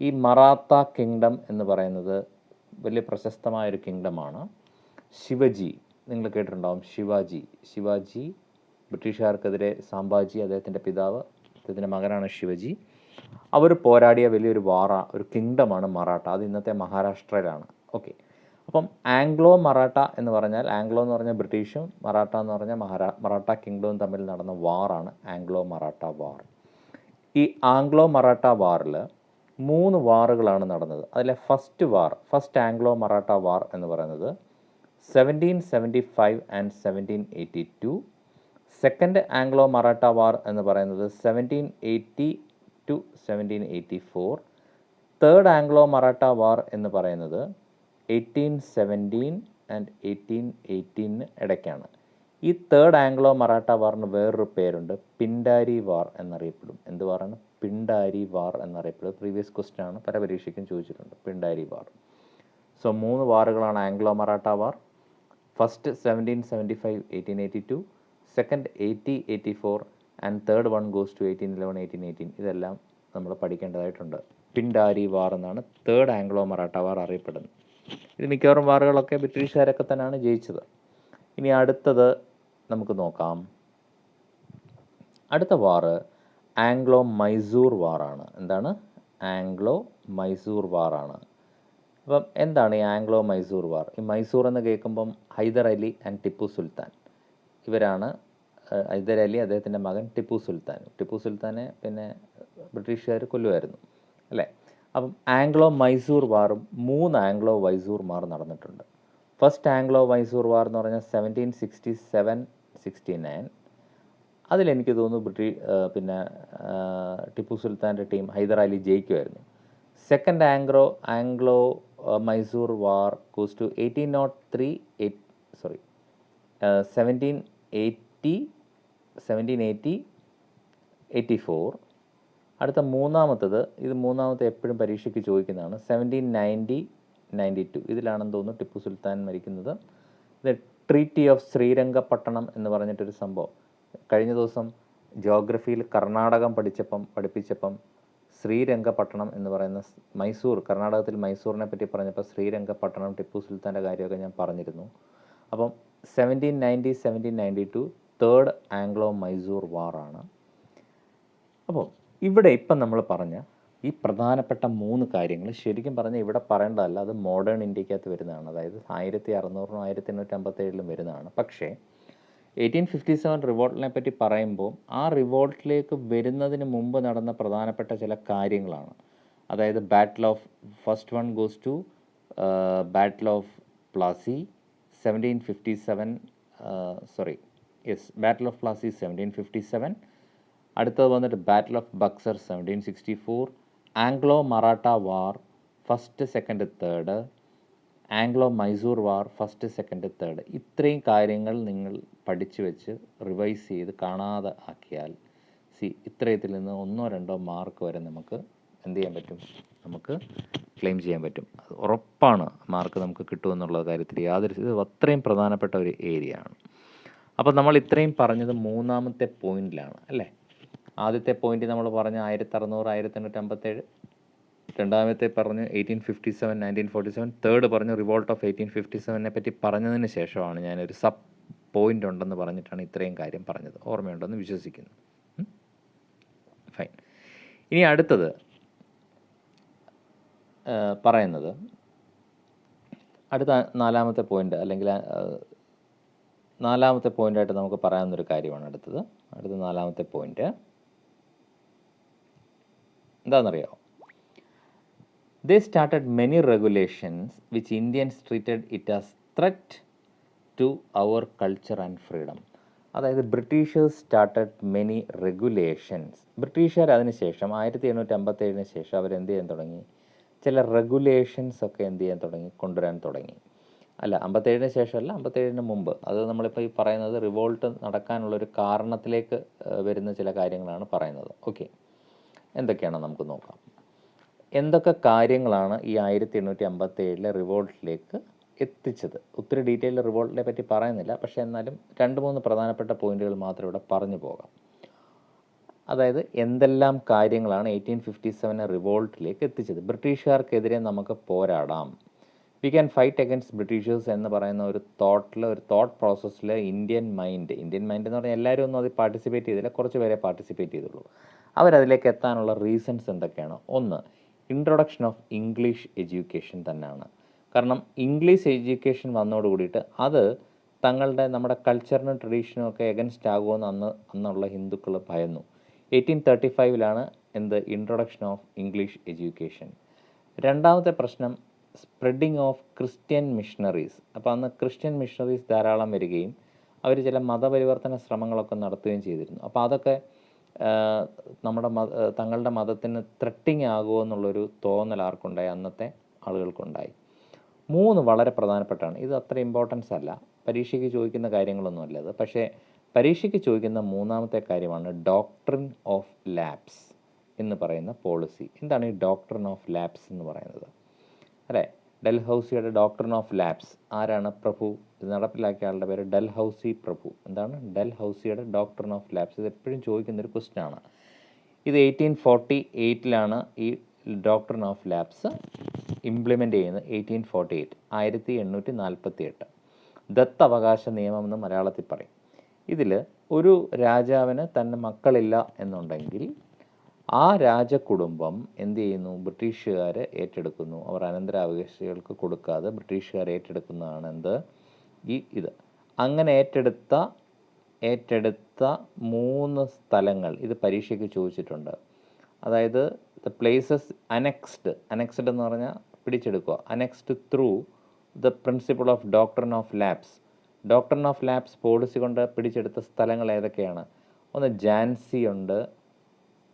ഈ മറാത്ത കിങ്ഡം എന്ന് പറയുന്നത് വലിയ പ്രശസ്തമായൊരു കിങ്ഡമാണ്. ശിവജി, നിങ്ങൾ കേട്ടിട്ടുണ്ടാവും. ശിവാജി ബ്രിട്ടീഷുകാർക്കെതിരെ, സാംഭാജി അദ്ദേഹത്തിൻ്റെ പിതാവ്, അദ്ദേഹത്തിൻ്റെ മകനാണ് ശിവജി. അവർ പോരാടിയ വലിയൊരു ഒരു കിങ്ഡമാണ് മറാഠ. അത് ഇന്നത്തെ മഹാരാഷ്ട്രയിലാണ്. ഓക്കെ, അപ്പം ആംഗ്ലോ മറാഠ എന്ന് പറഞ്ഞാൽ, ആംഗ്ലോ എന്ന് പറഞ്ഞാൽ ബ്രിട്ടീഷും മറാഠ എന്ന് പറഞ്ഞാൽ മറാഠ കിങ്ഡവും തമ്മിൽ നടന്ന വാറാണ് ആംഗ്ലോ മറാഠ വാർ. ഈ ആംഗ്ലോ മറാഠ വാറിൽ 3 വാറുകളാണ് നടന്നത്. അതിലെ ഫസ്റ്റ് ആംഗ്ലോ മറാഠ വാർ എന്ന് പറയുന്നത് 1775 and 1782. സെക്കൻഡ് ആംഗ്ലോ മറാഠ വാർ എന്ന് പറയുന്നത് 1780 to 1784. തേർഡ് ആംഗ്ലോ മറാഠ വാർ എന്ന് പറയുന്നത് 1817 and 1818 ഇടയ്ക്കാണ്. ഈ തേർഡ് ആംഗ്ലോ മറാഠ വാറിന് വേറൊരു പേരുണ്ട്, പിൻഡാരി വാർ എന്നറിയപ്പെടും. എന്ത് വാറാണ്? പിൻഡാരി വാർ എന്നറിയപ്പെടും. പ്രീവിയസ് ക്വസ്റ്റ്യൻ ആണ്, പല പരീക്ഷയ്ക്കും ചോദിച്ചിട്ടുണ്ട്, പിൻഡാരി വാർ. സോ 3 വാറുകളാണ് Anglo Maratha war. First 1775 1882, second 8084 and third one goes to 1811 1818. ഇതെല്ലാം നമ്മൾ പഠിക്കേണ്ടതായിട്ടുണ്ട്. പിൻഡാരി വാർ എന്നാണ് തേർഡ് ആംഗ്ലോ മറാഠ വാർ അറിയപ്പെടുന്നത്. ഇത് മിക്കവാറും വാറുകളൊക്കെ ബ്രിട്ടീഷുകാരൊക്കെ തന്നെയാണ് ജയിച്ചത്. ഇനി അടുത്തത് നമുക്ക് നോക്കാം. അടുത്ത വാറ് ആംഗ്ലോ മൈസൂർ വാറാണ്. എന്താണ്? ആംഗ്ലോ മൈസൂർ വാറാണ്. അപ്പം എന്താണ് ഈ ആംഗ്ലോ മൈസൂർ വാർ? ഈ മൈസൂർ എന്ന് കേൾക്കുമ്പം ഹൈദർ അലി ആൻഡ് ടിപ്പു സുൽത്താൻ, ഇവരാണ്. ഹൈദർ അലി, അദ്ദേഹത്തിൻ്റെ മകൻ ടിപ്പു സുൽത്താനെ പിന്നെ ബ്രിട്ടീഷുകാർ കൊല്ലുമായിരുന്നു അല്ലേ? അപ്പം ആംഗ്ലോ മൈസൂർ വാറും 3 ആംഗ്ലോ മൈസൂർ വാർ നടന്നിട്ടുണ്ട്. ഫസ്റ്റ് ആംഗ്ലോ മൈസൂർ വാർ എന്ന് പറഞ്ഞാൽ 1767-69. അതിലെനിക്ക് തോന്നുന്നു ടിപ്പു സുൽത്താൻ്റെ ടീം ഹൈദർ അലി ജയിക്കുമായിരുന്നു. Second Anglo Mysore war goes to 1780-84. അടുത്ത മൂന്നാമത്തെ എപ്പോഴും പരീക്ഷയ്ക്ക് ചോദിക്കുന്നതാണ് 1790-92. ഇതിലാണെന്ന് തോന്നുന്നു ടിപ്പു സുൽത്താൻ മരിക്കുന്നത്. ഇത് ട്രീറ്റി ഓഫ് ശ്രീരംഗപട്ടണം എന്ന് പറഞ്ഞിട്ടൊരു സംഭവം. കഴിഞ്ഞ ദിവസം ജോഗ്രഫിയിൽ കർണാടകം പഠിപ്പിച്ചപ്പം ശ്രീരംഗപട്ടണം എന്ന് പറയുന്ന കർണാടകത്തിൽ മൈസൂറിനെ പറ്റി പറഞ്ഞപ്പോൾ ശ്രീരംഗപട്ടണം ടിപ്പു സുൽത്താൻ്റെ കാര്യമൊക്കെ ഞാൻ പറഞ്ഞിരുന്നു. അപ്പം 1790-1792 തേർഡ് ആംഗ്ലോ മൈസൂർ വാറാണ്. അപ്പോൾ ഇവിടെ ഇപ്പം നമ്മൾ പറഞ്ഞ ഈ പ്രധാനപ്പെട്ട 3 കാര്യങ്ങൾ ശരിക്കും പറഞ്ഞാൽ ഇവിടെ പറയേണ്ടതല്ല, അത് മോഡേൺ ഇന്ത്യക്കകത്ത് വരുന്നതാണ്. അതായത് 1600-നും 1857-ലും വരുന്നതാണ്. പക്ഷേ 1857 റിവോൾട്ടിനെ പറ്റി പറയുമ്പോൾ ആ റിവോൾട്ടിലേക്ക് വരുന്നതിന് മുമ്പ് നടന്ന പ്രധാനപ്പെട്ട ചില കാര്യങ്ങളാണ്. അതായത് battle of first one goes to battle of Plassey 1757, battle of Plassey 1757. അടുത്തത് വന്നിട്ട് battle of Buxar 1764, Anglo Maratha war first, second, third, Anglo Mysore war first, second, third. ഇത്രയും കാര്യങ്ങൾ നിങ്ങൾ പഠിച്ചു വെച്ച് റിവൈസ് ചെയ്ത് കാണാതെ ആക്കിയാൽ ഇത്രയത്തിൽ നിന്ന് 1-2 മാർക്ക് വരെ നമുക്ക് എന്ത് ചെയ്യാൻ പറ്റും, നമുക്ക് ക്ലെയിം ചെയ്യാൻ പറ്റും. അത് ഉറപ്പാണ്, മാർക്ക് നമുക്ക് കിട്ടുമെന്നുള്ള കാര്യത്തിൽ ഇത് അത്രയും പ്രധാനപ്പെട്ട ഒരു ഏരിയ ആണ്. അപ്പോൾ നമ്മൾ ഇത്രയും പറഞ്ഞത് 3ാമത്തെ പോയിന്റിലാണ് അല്ലേ. ആദ്യത്തെ പോയിന്റ് നമ്മൾ പറഞ്ഞ 1600, 1857. രണ്ടാമത്തെ പറഞ്ഞ് 1857, 1947. തേർഡ് പറഞ്ഞ് റിവോൾട്ട് ഓഫ് 1857 പറ്റി പറഞ്ഞതിന് ശേഷമാണ് ഞാനൊരു സബ് പോയിന്റ് ഉണ്ടെന്ന് പറഞ്ഞിട്ടാണ് ഇത്രയും കാര്യം പറഞ്ഞത്. ഓർമ്മയുണ്ടെന്ന് വിശ്വസിക്കുന്നു. ഫൈൻ. ഇനി അടുത്തത് പറയുന്നത് അടുത്ത 4ാമത്തെ പോയിന്റ്, അല്ലെങ്കിൽ 4ാമത്തെ പോയിൻ്റായിട്ട് നമുക്ക് പറയാവുന്നൊരു കാര്യമാണ് അടുത്ത 4ാമത്തെ പോയിന്റ് എന്താണെന്നറിയാമോ? They started many regulations which Indians treated it as threat to our culture and freedom. അതായത് ബ്രിട്ടീഷേഴ്സ് സ്റ്റാർട്ടഡ് മെനി റെഗുലേഷൻസ്. ബ്രിട്ടീഷുകാർ അതിനുശേഷം 1857 ശേഷം അവരെന്ത് ചെയ്യാൻ തുടങ്ങി, ചില റെഗുലേഷൻസ് ഒക്കെ എന്ത് ചെയ്യാൻ തുടങ്ങി, കൊണ്ടുവരാൻ തുടങ്ങി. അല്ല, 57 ശേഷമല്ല, 57 മുമ്പ്. അത് നമ്മളിപ്പോൾ ഈ പറയുന്നത് റിവോൾട്ട് നടക്കാനുള്ളൊരു കാരണത്തിലേക്ക് വരുന്ന ചില കാര്യങ്ങളാണ് പറയുന്നത്. ഓക്കെ, എന്തൊക്കെയാണെന്ന് നമുക്ക് നോക്കാം. എന്തൊക്കെ കാര്യങ്ങളാണ് ഈ 1857 റിവോൾട്ടിലേക്ക് എത്തിച്ചത്? ഒത്തിരി ഡീറ്റെയിൽ റിവോൾട്ടിനെ പറ്റി പറയുന്നില്ല, പക്ഷേ എന്നാലും 2-3 പ്രധാനപ്പെട്ട പോയിന്റുകൾ മാത്രം ഇവിടെ പറഞ്ഞു പോകാം. അതായത് എന്തെല്ലാം കാര്യങ്ങളാണ് 1857 റിവോൾട്ടിലേക്ക് എത്തിച്ചത്? ബ്രിട്ടീഷുകാർക്കെതിരെ നമുക്ക് പോരാടാം, we can fight against Britishers എന്ന് പറയുന്ന ഒരു തോട്ട് പ്രോസസ്സിൽ ഇന്ത്യൻ മൈൻഡ് എന്ന് പറഞ്ഞാൽ എല്ലാവരും ഒന്നും അതിൽ പാർട്ടിസിപ്പേറ്റ് ചെയ്തില്ല, കുറച്ച് പേരെ പാർട്ടിസിപ്പേറ്റ് ചെയ്തുള്ളൂ. അവരതിലേക്ക് എത്താനുള്ള റീസൺസ് എന്തൊക്കെയാണ്? ഒന്ന്, ഇൻട്രൊഡക്ഷൻ ഓഫ് ഇംഗ്ലീഷ് എഡ്യൂക്കേഷൻ തന്നെയാണ്. കാരണം ഇംഗ്ലീഷ് എഡ്യൂക്കേഷൻ വന്നതോട് കൂടിയിട്ട് അത് നമ്മുടെ കൾച്ചറിനും ട്രഡീഷനും ഒക്കെ എഗൻസ്റ്റ് ആകുമെന്ന് അന്നുള്ള ഹിന്ദുക്കൾ ഭയന്നു. 1835 ഇൻട്രൊഡക്ഷൻ ഓഫ് ഇംഗ്ലീഷ് എഡ്യൂക്കേഷൻ. രണ്ടാമത്തെ പ്രശ്നം സ്പ്രെഡിങ് ഓഫ് ക്രിസ്ത്യൻ മിഷണറീസ്. അപ്പോൾ അന്ന് ക്രിസ്ത്യൻ മിഷണറീസ് ധാരാളം വരികയും അവർ ചില മതപരിവർത്തന ശ്രമങ്ങളൊക്കെ നടത്തുകയും ചെയ്തിരുന്നു. അപ്പോൾ അതൊക്കെ തങ്ങളുടെ മതത്തിന് ത്രെട്ടിങ് ആകുമോ എന്നുള്ളൊരു തോന്നൽ ആർക്കുണ്ടായി? അന്നത്തെ ആളുകൾക്കുണ്ടായി. 3 വളരെ പ്രധാനപ്പെട്ടാണ്. ഇത് അത്ര ഇമ്പോർട്ടൻസ് അല്ല, പരീക്ഷയ്ക്ക് ചോദിക്കുന്ന കാര്യങ്ങളൊന്നുമല്ല അത്. പക്ഷേ പരീക്ഷയ്ക്ക് ചോദിക്കുന്ന 3ാമത്തെ കാര്യമാണ് ഡോക്ട്രിൻ ഓഫ് ലാപ്സ് എന്ന് പറയുന്ന പോളിസി. എന്താണ് ഈ ഡോക്ട്രിൻ ഓഫ് ലാപ്സ് എന്ന് പറയുന്നത്? അല്ലേ, ഡൽഹൌസിയുടെ ഡോക്ട്രിൻ ഓഫ് ലാപ്സ് ആരാണ്? പ്രഭു. ഇത് നടപ്പിലാക്കിയ ആളുടെ പേര് ഡൽഹൌസി പ്രഭു. എന്താണ് ഡൽഹൌസിയുടെ ഡോക്ട്രിൻ ഓഫ് ലാപ്സ്? ഇത് എപ്പോഴും ചോദിക്കുന്നൊരു ക്വസ്റ്റ്യൻ ആണ്. ഇത് 1848 ഈ ഡോക്ട്രിൻ ഓഫ് ലാപ്സ് ഇംപ്ലിമെൻ്റ് ചെയ്യുന്നത്. 1848 ദത്തവകാശ നിയമം എന്ന് മലയാളത്തിൽ പറയും. ഇതിൽ ഒരു രാജാവിന് തൻ്റെ മക്കളില്ല എന്നുണ്ടെങ്കിൽ ആ രാജകുടുംബം എന്ത് ചെയ്യുന്നു? ബ്രിട്ടീഷുകാർ ഏറ്റെടുക്കുന്നു. അവർ അനന്തരാവകാശികൾക്ക് കൊടുക്കാതെ ബ്രിട്ടീഷുകാർ ഏറ്റെടുക്കുന്നതാണ് ഇത്. അങ്ങനെ ഏറ്റെടുത്ത 3 സ്ഥലങ്ങൾ ഇത് പരീക്ഷയ്ക്ക് ചോദിച്ചിട്ടുണ്ട്. അതായത് ദ പ്ലേസസ് അനെക്സ്ഡ് എന്ന് പറഞ്ഞാൽ പിടിച്ചെടുക്കുക, annexed through the principle of doctrine of lapse policy കൊണ്ട് പിടിച്ചെടുത്ത സ്ഥലങ്ങൾ ഏതൊക്കെയാണ്? ഒന്ന് ഝാൻസി ഉണ്ട്,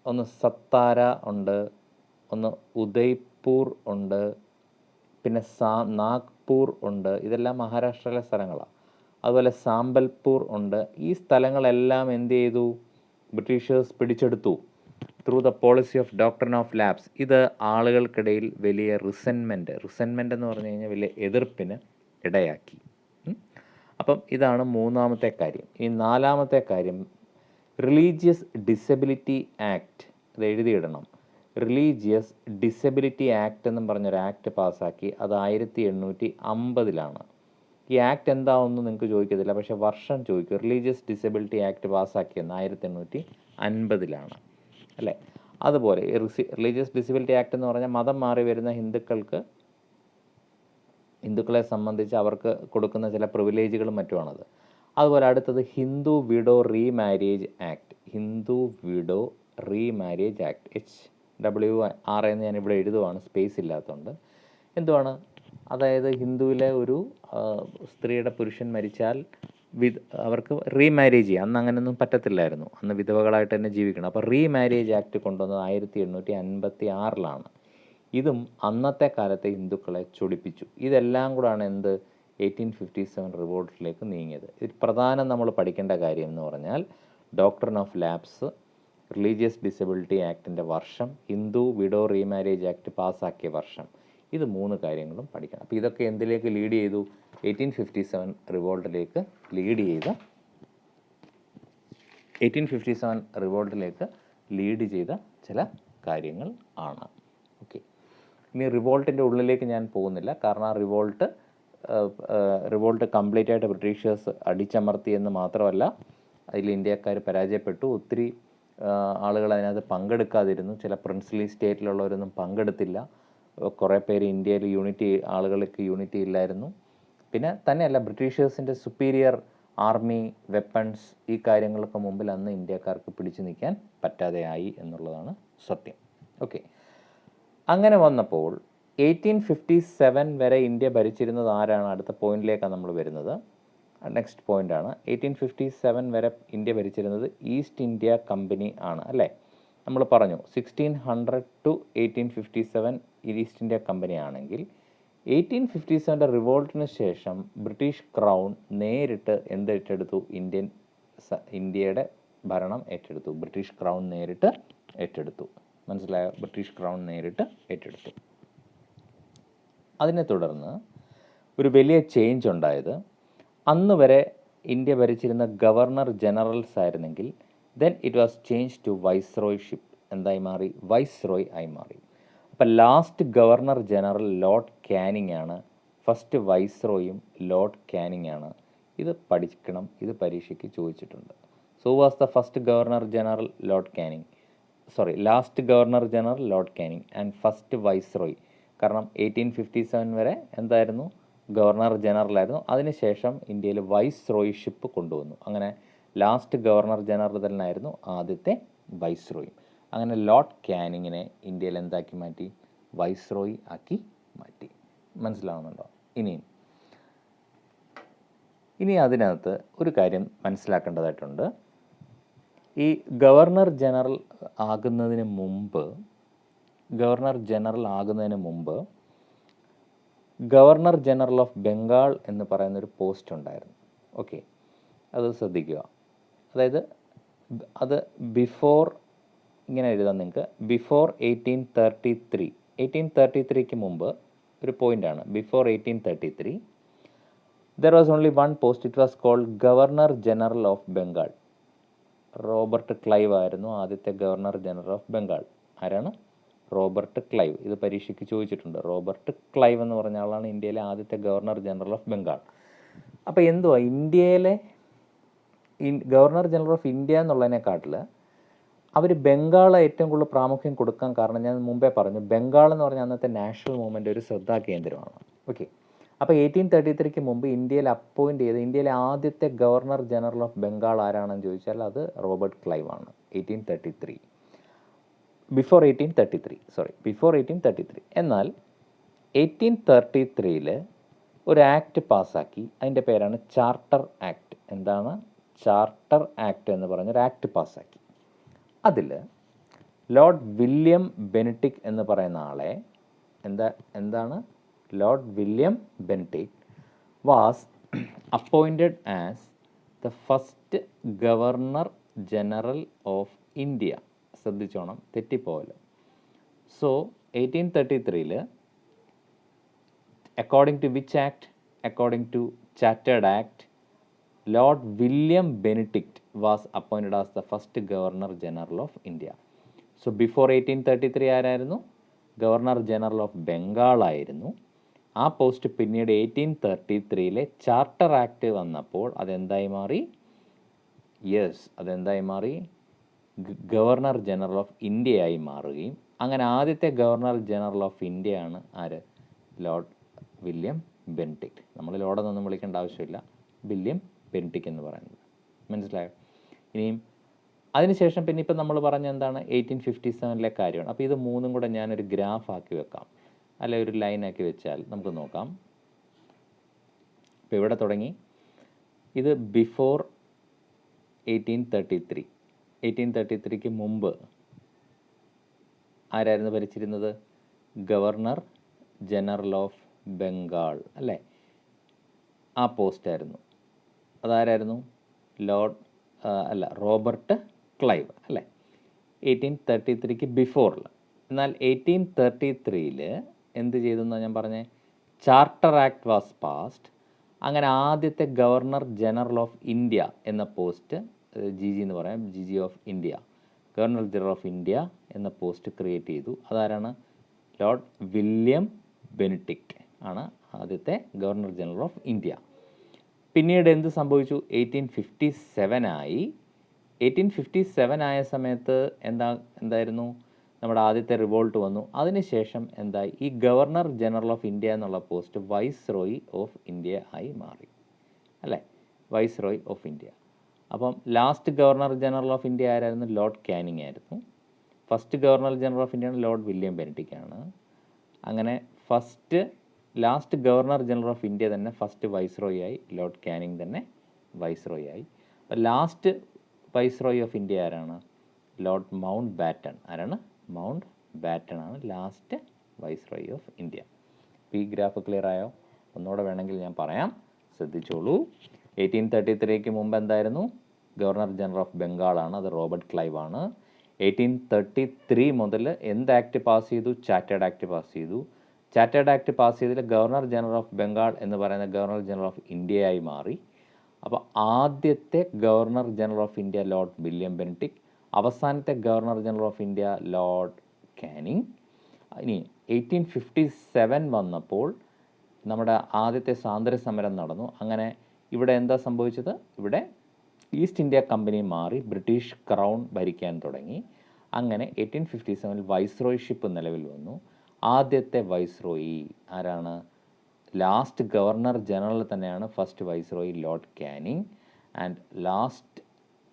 ഒന്ന് സത്താര ഉണ്ട്, ഒന്ന് ഉദയ്പൂർ ഉണ്ട്, പിന്നെ നാഗ്പൂർ ഉണ്ട്. ഇതെല്ലാം മഹാരാഷ്ട്രയിലെ സ്ഥലങ്ങളാണ്. അതുപോലെ സാമ്പൽപൂർ ഉണ്ട്. ഈ സ്ഥലങ്ങളെല്ലാം എന്ത് ചെയ്തു? ബ്രിട്ടീഷേഴ്സ് പിടിച്ചെടുത്തു through the policy of doctrine of lapse. ഇത് ആളുകൾക്കിടയിൽ വലിയ റിസെൻമെൻറ്റ് എന്ന് പറഞ്ഞു കഴിഞ്ഞാൽ വലിയ എതിർപ്പിന് ഇടയാക്കി. അപ്പം ഇതാണ് 3ാമത്തെ കാര്യം. ഈ 4ാമത്തെ കാര്യം റിലീജിയസ് ഡിസബിലിറ്റി ആക്ട്. ഇത് എഴുതിയിടണം. റിലീജിയസ് ഡിസബിലിറ്റി ആക്ട് എന്നും പറഞ്ഞൊരു ആക്ട് പാസ്സാക്കി. അത് 1850. ഈ ആക്ട് എന്താണെന്ന് നിങ്ങൾക്ക് ചോദിക്കത്തില്ല, പക്ഷേ വർഷം ചോദിക്കും. റിലീജിയസ് ഡിസബിലിറ്റി ആക്ട് പാസ്സാക്കിയെന്ന് 1850 അല്ലേ. അതുപോലെ റിലീജിയസ് ഡിസബിലിറ്റി ആക്ട് എന്ന് പറഞ്ഞാൽ മതം മാറി വരുന്ന ഹിന്ദുക്കളെ സംബന്ധിച്ച് അവർക്ക് കൊടുക്കുന്ന ചില പ്രിവിലേജുകളും മറ്റുമാണത്. അതുപോലെ അടുത്തത് Hindu widow remarriage act. Hindu widow remarriage act, HWR എന്ന് ഞാനിവിടെ എഴുതുവാണ്, സ്പേസ് ഇല്ലാത്തതുകൊണ്ട്. എന്തുവാണ്? അതായത് ഹിന്ദുവിലെ ഒരു സ്ത്രീയുടെ പുരുഷൻ മരിച്ചാൽ അവർക്ക് റീമാരേജ് ചെയ്യാം. അന്ന് അങ്ങനെയൊന്നും പറ്റത്തില്ലായിരുന്നു, അന്ന് വിധവകളായിട്ട് തന്നെ ജീവിക്കണം. അപ്പോൾ റീമാരേജ് ആക്ട് കൊണ്ടുവന്നത് 1856 ഇതും അന്നത്തെ കാലത്തെ ഹിന്ദുക്കളെ ചൊടിപ്പിച്ചു. ഇതെല്ലാം കൂടാണ് എന്ത് 1857 റിവോൾട്ടിലേക്ക് നീങ്ങിയത്. ഇതിൽ പ്രധാനം നമ്മൾ പഠിക്കേണ്ട കാര്യം എന്ന് പറഞ്ഞാൽ doctrine of lapse, religious disability ആക്ടിൻ്റെ വർഷം, ഹിന്ദു വിഡോ റീമാരേജ് ആക്ട് പാസ്സാക്കിയ വർഷം, ഇത് 3 കാര്യങ്ങളും പഠിക്കണം. അപ്പോൾ ഇതൊക്കെ എന്തിലേക്ക് ലീഡ് ചെയ്തു? 1857 റിവോൾട്ടിലേക്ക് ലീഡ് ചെയ്ത ചില കാര്യങ്ങൾ ആണ്. ഓക്കെ, ഇനി റിവോൾട്ടിൻ്റെ ഉള്ളിലേക്ക് ഞാൻ പോകുന്നില്ല, കാരണം ആ റിവോൾട്ട് കംപ്ലീറ്റ് ആയിട്ട് ബ്രിട്ടീഷേഴ്സ് അടിച്ചമർത്തി എന്ന് മാത്രമല്ല, അതിൽ ഇന്ത്യക്കാർ പരാജയപ്പെട്ടു. ഒത്തിരി ആളുകൾ അതിനകത്ത് പങ്കെടുക്കാതിരുന്നു. ചില പ്രിൻസ്ലി സ്റ്റേറ്റിലുള്ളവരൊന്നും പങ്കെടുത്തില്ല. കുറേ പേര് ഇന്ത്യയിൽ ആളുകൾക്ക് യൂണിറ്റി ഇല്ലായിരുന്നു. പിന്നെ തന്നെയല്ല, ബ്രിട്ടീഷേഴ്സിൻ്റെ സുപ്പീരിയർ ആർമി, വെപ്പൺസ്, ഈ കാര്യങ്ങൾക്ക് മുമ്പിൽ അന്ന് ഇന്ത്യക്കാർക്ക് പിടിച്ചു നിൽക്കാൻ പറ്റാതെയായി എന്നുള്ളതാണ് സത്യം. ഓക്കെ, അങ്ങനെ വന്നപ്പോൾ 1857 വരെ ഇന്ത്യ ഭരിച്ചിരുന്നത് ആരാണ്? അടുത്ത പോയിന്റിലേക്കാണ് നമ്മൾ വരുന്നത്. നെക്സ്റ്റ് പോയിൻ്റാണ്. 1857 വരെ ഇന്ത്യ ഭരിച്ചിരുന്നത് ഈസ്റ്റ് ഇന്ത്യ കമ്പനി ആണ്, അല്ലേ? നമ്മൾ പറഞ്ഞു 1600 to 1857 ഈസ്റ്റ് ഇന്ത്യ കമ്പനി ആണെങ്കിൽ 1857 റിവോൾട്ടിന് ശേഷം ബ്രിട്ടീഷ് ക്രൗൺ നേരിട്ട് ഏറ്റെടുത്തു? ഇന്ത്യയുടെ ഭരണം ഏറ്റെടുത്തു. ബ്രിട്ടീഷ് ക്രൗൺ നേരിട്ട് ഏറ്റെടുത്തു. മനസ്സിലായോ? ബ്രിട്ടീഷ് ക്രൗൺ നേരിട്ട് ഏറ്റെടുത്തു. അതിനെ തുടർന്ന് ഒരു വലിയ ചേഞ്ച് ഉണ്ടായത്, അന്ന് വരെ ഇന്ത്യ ഭരിച്ചിരുന്ന ഗവർണർ ജനറൽസ് ആയിരുന്നെങ്കിൽ then it was change to viceroyship. എന്തായി മാറി? വൈസ്രോയ് ആയി മാറി. അപ്പം last governor general lord Canning ആണ്. ഫസ്റ്റ് വൈസ്രോയും ലോർഡ് കാനിങ് ആണ്. ഇത് പഠിക്കണം, ഇത് പരീക്ഷയ്ക്ക് ചോദിച്ചിട്ടുണ്ട്. So was the first governor general lord Canning, last governor general lord Canning and first viceroy. കാരണം 1857 വരെ എന്തായിരുന്നു? ഗവർണർ ജനറലായിരുന്നു. അതിനുശേഷം ഇന്ത്യയിൽ വൈസ്രോയിഷിപ്പ് കൊണ്ടുവന്നു. അങ്ങനെ ലാസ്റ്റ് ഗവർണർ ജനറൽ തന്നെയായിരുന്നു ആദ്യത്തെ വൈസ്രോയി. അങ്ങനെ ലോർഡ് കാനിങ്ങിനെ ഇന്ത്യയിൽ എന്താക്കി മാറ്റി? വൈസ്രോയി ആക്കി മാറ്റി. മനസ്സിലാവുന്നുണ്ടോ? ഇനി അതിനകത്ത് ഒരു കാര്യം മനസ്സിലാക്കേണ്ടതായിട്ടുണ്ട്. ഈ ഗവർണർ ജനറൽ ആകുന്നതിന് മുമ്പ് ഗവർണർ ജനറൽ ഓഫ് ബംഗാൾ എന്ന് പറയുന്നൊരു പോസ്റ്റ് ഉണ്ടായിരുന്നു. ഓക്കെ, അത് ശ്രദ്ധിക്കുക. അതായത് അത് ഇങ്ങനെ എഴുതാം നിങ്ങൾക്ക്, ബിഫോർ 1833 മുമ്പ് ഒരു പോയിൻ്റാണ്. Before 1833 there was only one post. It was called governor general of Bengal. Robert Clive ആയിരുന്നു ആദ്യത്തെ ഗവർണർ ജനറൽ ഓഫ് ബംഗാൾ. ആരാണ്? Robert Clive. ഇത് പരീക്ഷയ്ക്ക് ചോദിച്ചിട്ടുണ്ട്. റോബർട്ട് ക്ലൈവ് എന്ന് പറഞ്ഞ ആളാണ് ഇന്ത്യയിലെ ആദ്യത്തെ ഗവർണർ ജനറൽ ഓഫ് ബംഗാൾ. അപ്പോൾ എന്തുവാ ഇന്ത്യയിലെ ഗവർണർ ജനറൽ ഓഫ് ഇന്ത്യ എന്നുള്ളതിനെക്കാട്ടിൽ അവർ ബംഗാൾ ഏറ്റവും കൂടുതൽ പ്രാമുഖ്യം കൊടുക്കാൻ കാരണം ഞാൻ മുമ്പേ പറഞ്ഞു, ബംഗാൾ എന്ന് പറഞ്ഞാൽ അന്നത്തെ നാഷണൽ മൂവ്മെൻ്റ് ഒരു ശ്രദ്ധാകേന്ദ്രമാണ്. ഓക്കെ, അപ്പോൾ 1833 മുമ്പ് ഇന്ത്യയിൽ അപ്പോയിൻറ്റ് ചെയ്ത് ഇന്ത്യയിലെ ആദ്യത്തെ ഗവർണർ ജനറൽ ഓഫ് ബംഗാൾ ആരാണെന്ന് ചോദിച്ചാൽ അത് റോബർട്ട് ക്ലൈവ് ആണ്. ബിഫോർ 1833. എന്നാൽ 1833 ഒരു ആക്ട് പാസ്സാക്കി. അതിൻ്റെ പേരാണ് ചാർട്ടർ ആക്ട്. എന്താണ്? ചാർട്ടർ ആക്ട് എന്ന് പറഞ്ഞൊരു ആക്ട് പാസ്സാക്കി. അതിൽ ലോർഡ് വില്യം ബെനഡിക്ട് എന്ന് പറയുന്ന ആളെ എന്താണ് lord William Benedict was appointed as the first governor general of India. ശ്രദ്ധിച്ചോണം, തെറ്റിപ്പോവല്ലോ. So 1833 according to which act? According to chartered act, lord William Benedict was appointed as the first governor general of India. So before 1833 ആരായിരുന്നു? Governor general of Bengal ആയിരുന്നു. ആ post പിന്നീട് 1833 charter act വന്നപ്പോൾ അതെന്തായി മാറി? Governor general of ഇന്ത്യയായി മാറുകയും അങ്ങനെ ആദ്യത്തെ ഗവർണർ ജനറൽ ഓഫ് ഇന്ത്യയാണ് ആര്? Lord William Benedict. നമ്മൾ ലോർഡെന്നൊന്നും വിളിക്കേണ്ട ആവശ്യമില്ല, വില്യം ബെനഡിക്ട് എന്ന് പറയുന്നത്. മനസ്സിലായോ? ഇനിയും അതിനുശേഷം പിന്നെ ഇപ്പം നമ്മൾ പറഞ്ഞ എന്താണ് 1857 കാര്യമാണ്. അപ്പോൾ ഇത് മൂന്നും കൂടെ ഞാനൊരു ഗ്രാഫാക്കി വെക്കാം, അല്ലെ ഒരു ലൈനാക്കി വെച്ചാൽ നമുക്ക് നോക്കാം. ഇപ്പോൾ ഇവിടെ തുടങ്ങി, ഇത് ബിഫോർ 1833. 1833ക്ക് മുമ്പ് ആരായിരുന്നു ഭരിച്ചിരുന്നത്? ഗവർണർ ജനറൽ ഓഫ് ബംഗാൾ, അല്ലേ? ആ പോസ്റ്റായിരുന്നു. അതാരായിരുന്നു? റോബർട്ട് ക്ലൈവ്, അല്ലേ? 1833ക്ക് ബിഫോറിൽ. എന്നാൽ 1833ൽ എന്ത് ചെയ്തെന്നാണ് ഞാൻ പറഞ്ഞത്? Charter act was passed. അങ്ങനെ ആദ്യത്തെ ഗവർണർ ജനറൽ ഓഫ് ഇന്ത്യ എന്ന പോസ്റ്റ്, ജി എന്ന് പറയാം, G of India, governor general of India എന്ന പോസ്റ്റ് ക്രിയേറ്റ് ചെയ്തു. അതാരാണ്? ലോർഡ് വില്യം ബെനഡിക്ട് ആണ് ആദ്യത്തെ ഗവർണർ ജനറൽ ഓഫ് ഇന്ത്യ. പിന്നീട് എന്ത് സംഭവിച്ചു? 1857 ആയി. 1857 ആയ സമയത്ത് എന്തായിരുന്നു? നമ്മുടെ ആദ്യത്തെ റിവോൾട്ട് വന്നു. അതിനുശേഷം എന്തായി? ഈ ഗവർണർ ജനറൽ ഓഫ് ഇന്ത്യ എന്നുള്ള പോസ്റ്റ് വൈസ്രോയി ഓഫ് ഇന്ത്യ ആയി മാറി, അല്ലേ? Viceroy of India. അപ്പം last governor general of India ആരായിരുന്നു? ലോർഡ് കാനിങ് ആയിരുന്നു. ഫസ്റ്റ് ഗവർണർ ജനറൽ ഓഫ് ഇന്ത്യയാണ് ലോർഡ് വില്യം ബെനഡിക്ട് ആണ്. അങ്ങനെ last governor general of India തന്നെ ഫസ്റ്റ് വൈസ്രോയി ആയി, ലോർഡ് കാനിങ് തന്നെ വൈസ്രോയി ആയി. അപ്പോൾ ലാസ്റ്റ് വൈസ്രോയി ഓഫ് ഇന്ത്യ ആരാണ്? Lord Mountbatten. ആരാണ്? മൗണ്ട് ബാറ്റൺ ആണ് ലാസ്റ്റ് വൈസ്രോയി ഓഫ് ഇന്ത്യ. അപ്പോൾ ഈ ഗ്രാഫ് ക്ലിയർ ആയോ? ഒന്നുകൂടെ വേണമെങ്കിൽ ഞാൻ പറയാം, ശ്രദ്ധിച്ചോളൂ. 1833ക്ക് മുമ്പ് എന്തായിരുന്നു? ഗവർണർ ജനറൽ ഓഫ് ബംഗാളാണ്, അത് റോബർട്ട് ക്ലൈവ് ആണ്. 1833 മുതൽ എന്ത് ആക്ട് പാസ് ചെയ്തു? ചാർട്ടേഡ് ആക്ട് പാസ് ചെയ്തു. ചാർട്ടേഡ് ആക്ട് പാസ് ചെയ്തതിൽ ഗവർണർ ജനറൽ ഓഫ് ബംഗാൾ എന്ന് പറയുന്ന ഗവർണർ ജനറൽ ഓഫ് ഇന്ത്യയായി മാറി. അപ്പോൾ ആദ്യത്തെ governor general of India lord William Benedict, അവസാനത്തെ governor general of India lord Canning. ഇനി 1857 വന്നപ്പോൾ നമ്മുടെ ആദ്യത്തെ സ്വാതന്ത്ര്യ സമരം നടന്നു. അങ്ങനെ ഇവിടെ എന്താ സംഭവിച്ചത്? ഇവിടെ ഈസ്റ്റ് ഇന്ത്യ കമ്പനി മാറി ബ്രിട്ടീഷ് ക്രൗൺ ഭരിക്കാൻ തുടങ്ങി. അങ്ങനെ 1857 വൈസ്രോയിഷിപ്പ് നിലവിൽ വന്നു. ആദ്യത്തെ വൈസ്രോയി ആരാണ്? ലാസ്റ്റ് ഗവർണർ ജനറൽ തന്നെയാണ് first viceroy Lord Canning. And last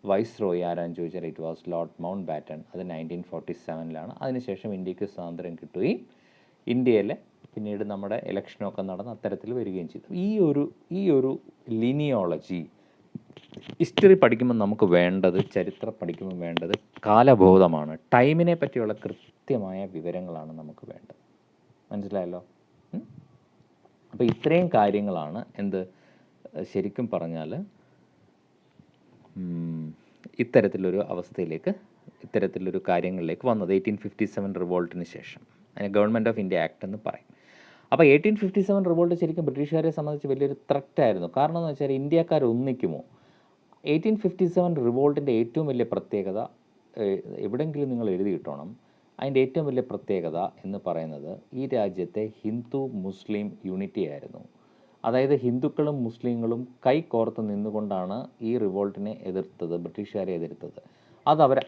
viceroy ആരാന്ന് ചോദിച്ചാൽ it was Lord Mountbatten. അത് 1947 അതിനുശേഷം ഇന്ത്യക്ക് സ്വാതന്ത്ര്യം കിട്ടുകയും ഇന്ത്യയിൽ പിന്നീട് നമ്മുടെ ഇലക്ഷനൊക്കെ നടന്ന് അത്തരത്തിൽ വരികയും ചെയ്തു. ഈ ഒരു ലിനിയോളജി ഹിസ്റ്ററി പഠിക്കുമ്പോൾ നമുക്ക് വേണ്ടത്, ചരിത്രം പഠിക്കുമ്പോൾ വേണ്ടത് കാലബോധമാണ്. ടൈമിനെ പറ്റിയുള്ള കൃത്യമായ വിവരങ്ങളാണ് നമുക്ക് വേണ്ടത്. മനസ്സിലായല്ലോ? അപ്പോൾ ഇത്രയും കാര്യങ്ങളാണ് ശരിക്കും പറഞ്ഞാൽ ഇത്തരത്തിലൊരു അവസ്ഥയിലേക്ക്, ഇത്തരത്തിലൊരു കാര്യങ്ങളിലേക്ക് വന്നത് 1857 റിവോൾട്ടിന് ശേഷം. അതിന് ഗവൺമെൻറ് ഓഫ് ഇന്ത്യ ആക്ട് എന്ന് പറയും. അപ്പോൾ 1857 റിവോൾട്ട് ശരിക്കും ബ്രിട്ടീഷുകാരെ സംബന്ധിച്ച് വലിയൊരു ത്രെറ്റായിരുന്നു. കാരണം എന്ന് വെച്ചാൽ ഇന്ത്യക്കാർ ഒന്നിക്കുമോ? 1857 റിവോൾട്ടിൻ്റെ ഏറ്റവും വലിയ പ്രത്യേകത എവിടെയെങ്കിലും നിങ്ങൾ എഴുതി കിട്ടണം. അതിൻ്റെ ഏറ്റവും വലിയ പ്രത്യേകത എന്ന് പറയുന്നത് ഈ രാജ്യത്തെ ഹിന്ദു മുസ്ലിം യൂണിറ്റി ആയിരുന്നു. അതായത് ഹിന്ദുക്കളും മുസ്ലിങ്ങളും കൈകോർത്ത് നിന്നുകൊണ്ടാണ് ഈ റിവോൾട്ടിനെ എതിർത്തത്, ബ്രിട്ടീഷുകാരെ എതിർത്തത്. അതവർ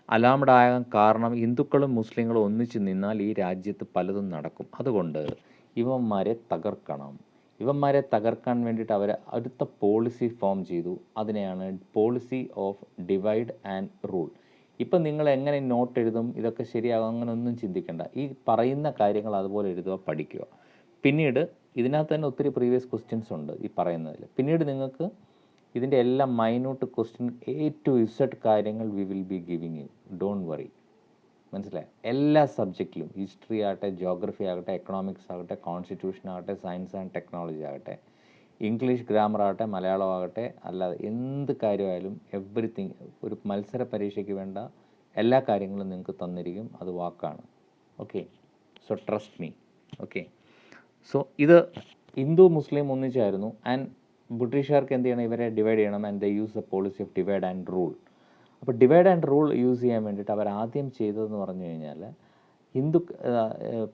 അലാംഡാകാൻ കാരണം ഹിന്ദുക്കളും മുസ്ലിങ്ങളും ഒന്നിച്ച് നിന്നാൽ ഈ രാജ്യത്ത് പലതും നടക്കും. അതുകൊണ്ട് ഇവന്മാരെ തകർക്കാൻ വേണ്ടിയിട്ട് അവർ അടുത്ത പോളിസി ഫോം ചെയ്തു. അതിനെയാണ് policy of divide and rule. ഇപ്പം നിങ്ങൾ എങ്ങനെ നോട്ട് എഴുതും, ഇതൊക്കെ ശരിയാകും, അങ്ങനെ ഒന്നും ചിന്തിക്കേണ്ട. ഈ പറയുന്ന കാര്യങ്ങൾ അതുപോലെ എഴുതുക, പഠിക്കുക. പിന്നീട് ഇതിനകത്ത് തന്നെ ഒത്തിരി പ്രീവിയസ് ക്വസ്റ്റ്യൻസ് ഉണ്ട് ഈ പറയുന്നതിൽ. പിന്നീട് നിങ്ങൾക്ക് ഇതിൻ്റെ എല്ലാം minute question A to Z കാര്യങ്ങൾ we will be giving U, don't worry. മനസ്സിലായി? എല്ലാ സബ്ജക്റ്റിലും, ഹിസ്റ്ററി ആകട്ടെ, ജോഗ്രഫി ആകട്ടെ, എക്കണോമിക്സ് ആകട്ടെ, കോൺസ്റ്റിറ്റ്യൂഷൻ ആകട്ടെ, സയൻസ് ആൻഡ് ടെക്നോളജി ആകട്ടെ, ഇംഗ്ലീഷ് ഗ്രാമർ ആകട്ടെ, മലയാളം ആകട്ടെ, അല്ലാതെ എന്ത് കാര്യമായാലും എവറിത്തിങ്, ഒരു മത്സര പരീക്ഷയ്ക്ക് വേണ്ട എല്ലാ കാര്യങ്ങളും നിങ്ങൾക്ക് തന്നിരിക്കും. അത് വാക്കാണ്. Okay, so trust me. Okay, so ഇത് ഹിന്ദു മുസ്ലിം ഒന്നിച്ചായിരുന്നു. ആൻഡ് ബ്രിട്ടീഷുകാർക്ക് എന്ത് ചെയ്യണം? ഇവരെ ഡിവൈഡ് ചെയ്യണം. And the use the policy of divide and rule. അപ്പോൾ ഡിവൈഡ് ആൻഡ് റൂൾ യൂസ് ചെയ്യാൻ വേണ്ടിയിട്ട് അവർ ആദ്യം ചെയ്തതെന്ന് പറഞ്ഞു കഴിഞ്ഞാൽ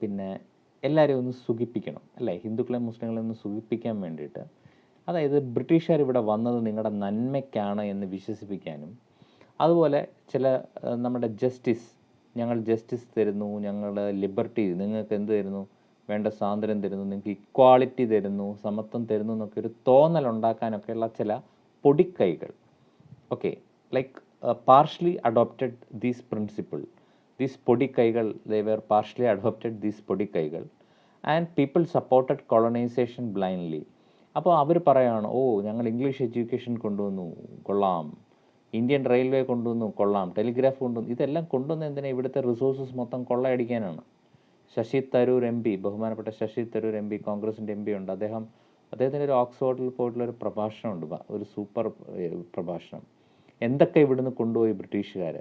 പിന്നെ എല്ലാവരെയും ഒന്ന് സുഖിപ്പിക്കണം, അല്ലേ? ഹിന്ദുക്കളെ മുസ്ലിങ്ങളെ ഒന്ന് സുഖിപ്പിക്കാൻ വേണ്ടിയിട്ട്, അതായത് ബ്രിട്ടീഷുകാർ ഇവിടെ വന്നത് നിങ്ങളുടെ നന്മയ്ക്കാണ് എന്ന് വിശ്വസിപ്പിക്കാനും, അതുപോലെ ചില നമ്മുടെ ജസ്റ്റിസ്, ഞങ്ങൾ ജസ്റ്റിസ് തരുന്നു, ഞങ്ങൾ ലിബർട്ടി, നിങ്ങൾക്ക് എന്ത് തരുന്നു, വേണ്ട സ്വാതന്ത്ര്യം തരുന്നു, നിങ്ങൾക്ക് ഇക്വാളിറ്റി തരുന്നു, സമത്വം തരുന്നു എന്നൊക്കെ ഒരു തോന്നലുണ്ടാക്കാനൊക്കെയുള്ള ചില പൊടിക്കൈകൾ. Okay, like partially adopted these principle, ദീസ് പൊടിക്കൈകൾ, they were partially adopted these പൊടിക്കൈകൾ and people supported colonisation blindly. അപ്പോൾ അവർ പറയുകയാണ്, ഓ ഞങ്ങൾ ഇംഗ്ലീഷ് എഡ്യൂക്കേഷൻ കൊണ്ടുവന്നു, കൊള്ളാം, ഇന്ത്യൻ റെയിൽവേ കൊണ്ടുവന്നു, കൊള്ളാം, ടെലിഗ്രാഫ് കൊണ്ടുവന്നു. ഇതെല്ലാം കൊണ്ടുവന്ന് എന്തിനാണ്? ഇവിടുത്തെ റിസോഴ്സസ് മൊത്തം കൊള്ളയടിക്കാനാണ്. ശശി തരൂർ എം പി, ബഹുമാനപ്പെട്ട ശശി തരൂർ എം പി, കോൺഗ്രസിൻ്റെ എം പി ഉണ്ട്. അദ്ദേഹത്തിൻ്റെ ഒരു ഓക്സ്ഫോർഡിൽ പോയിട്ടുള്ളൊരു പ്രഭാഷണമുണ്ട്, ഒരു സൂപ്പർ പ്രഭാഷണം. എന്തൊക്കെ ഇവിടുന്ന് കൊണ്ടുപോയി ബ്രിട്ടീഷുകാർ,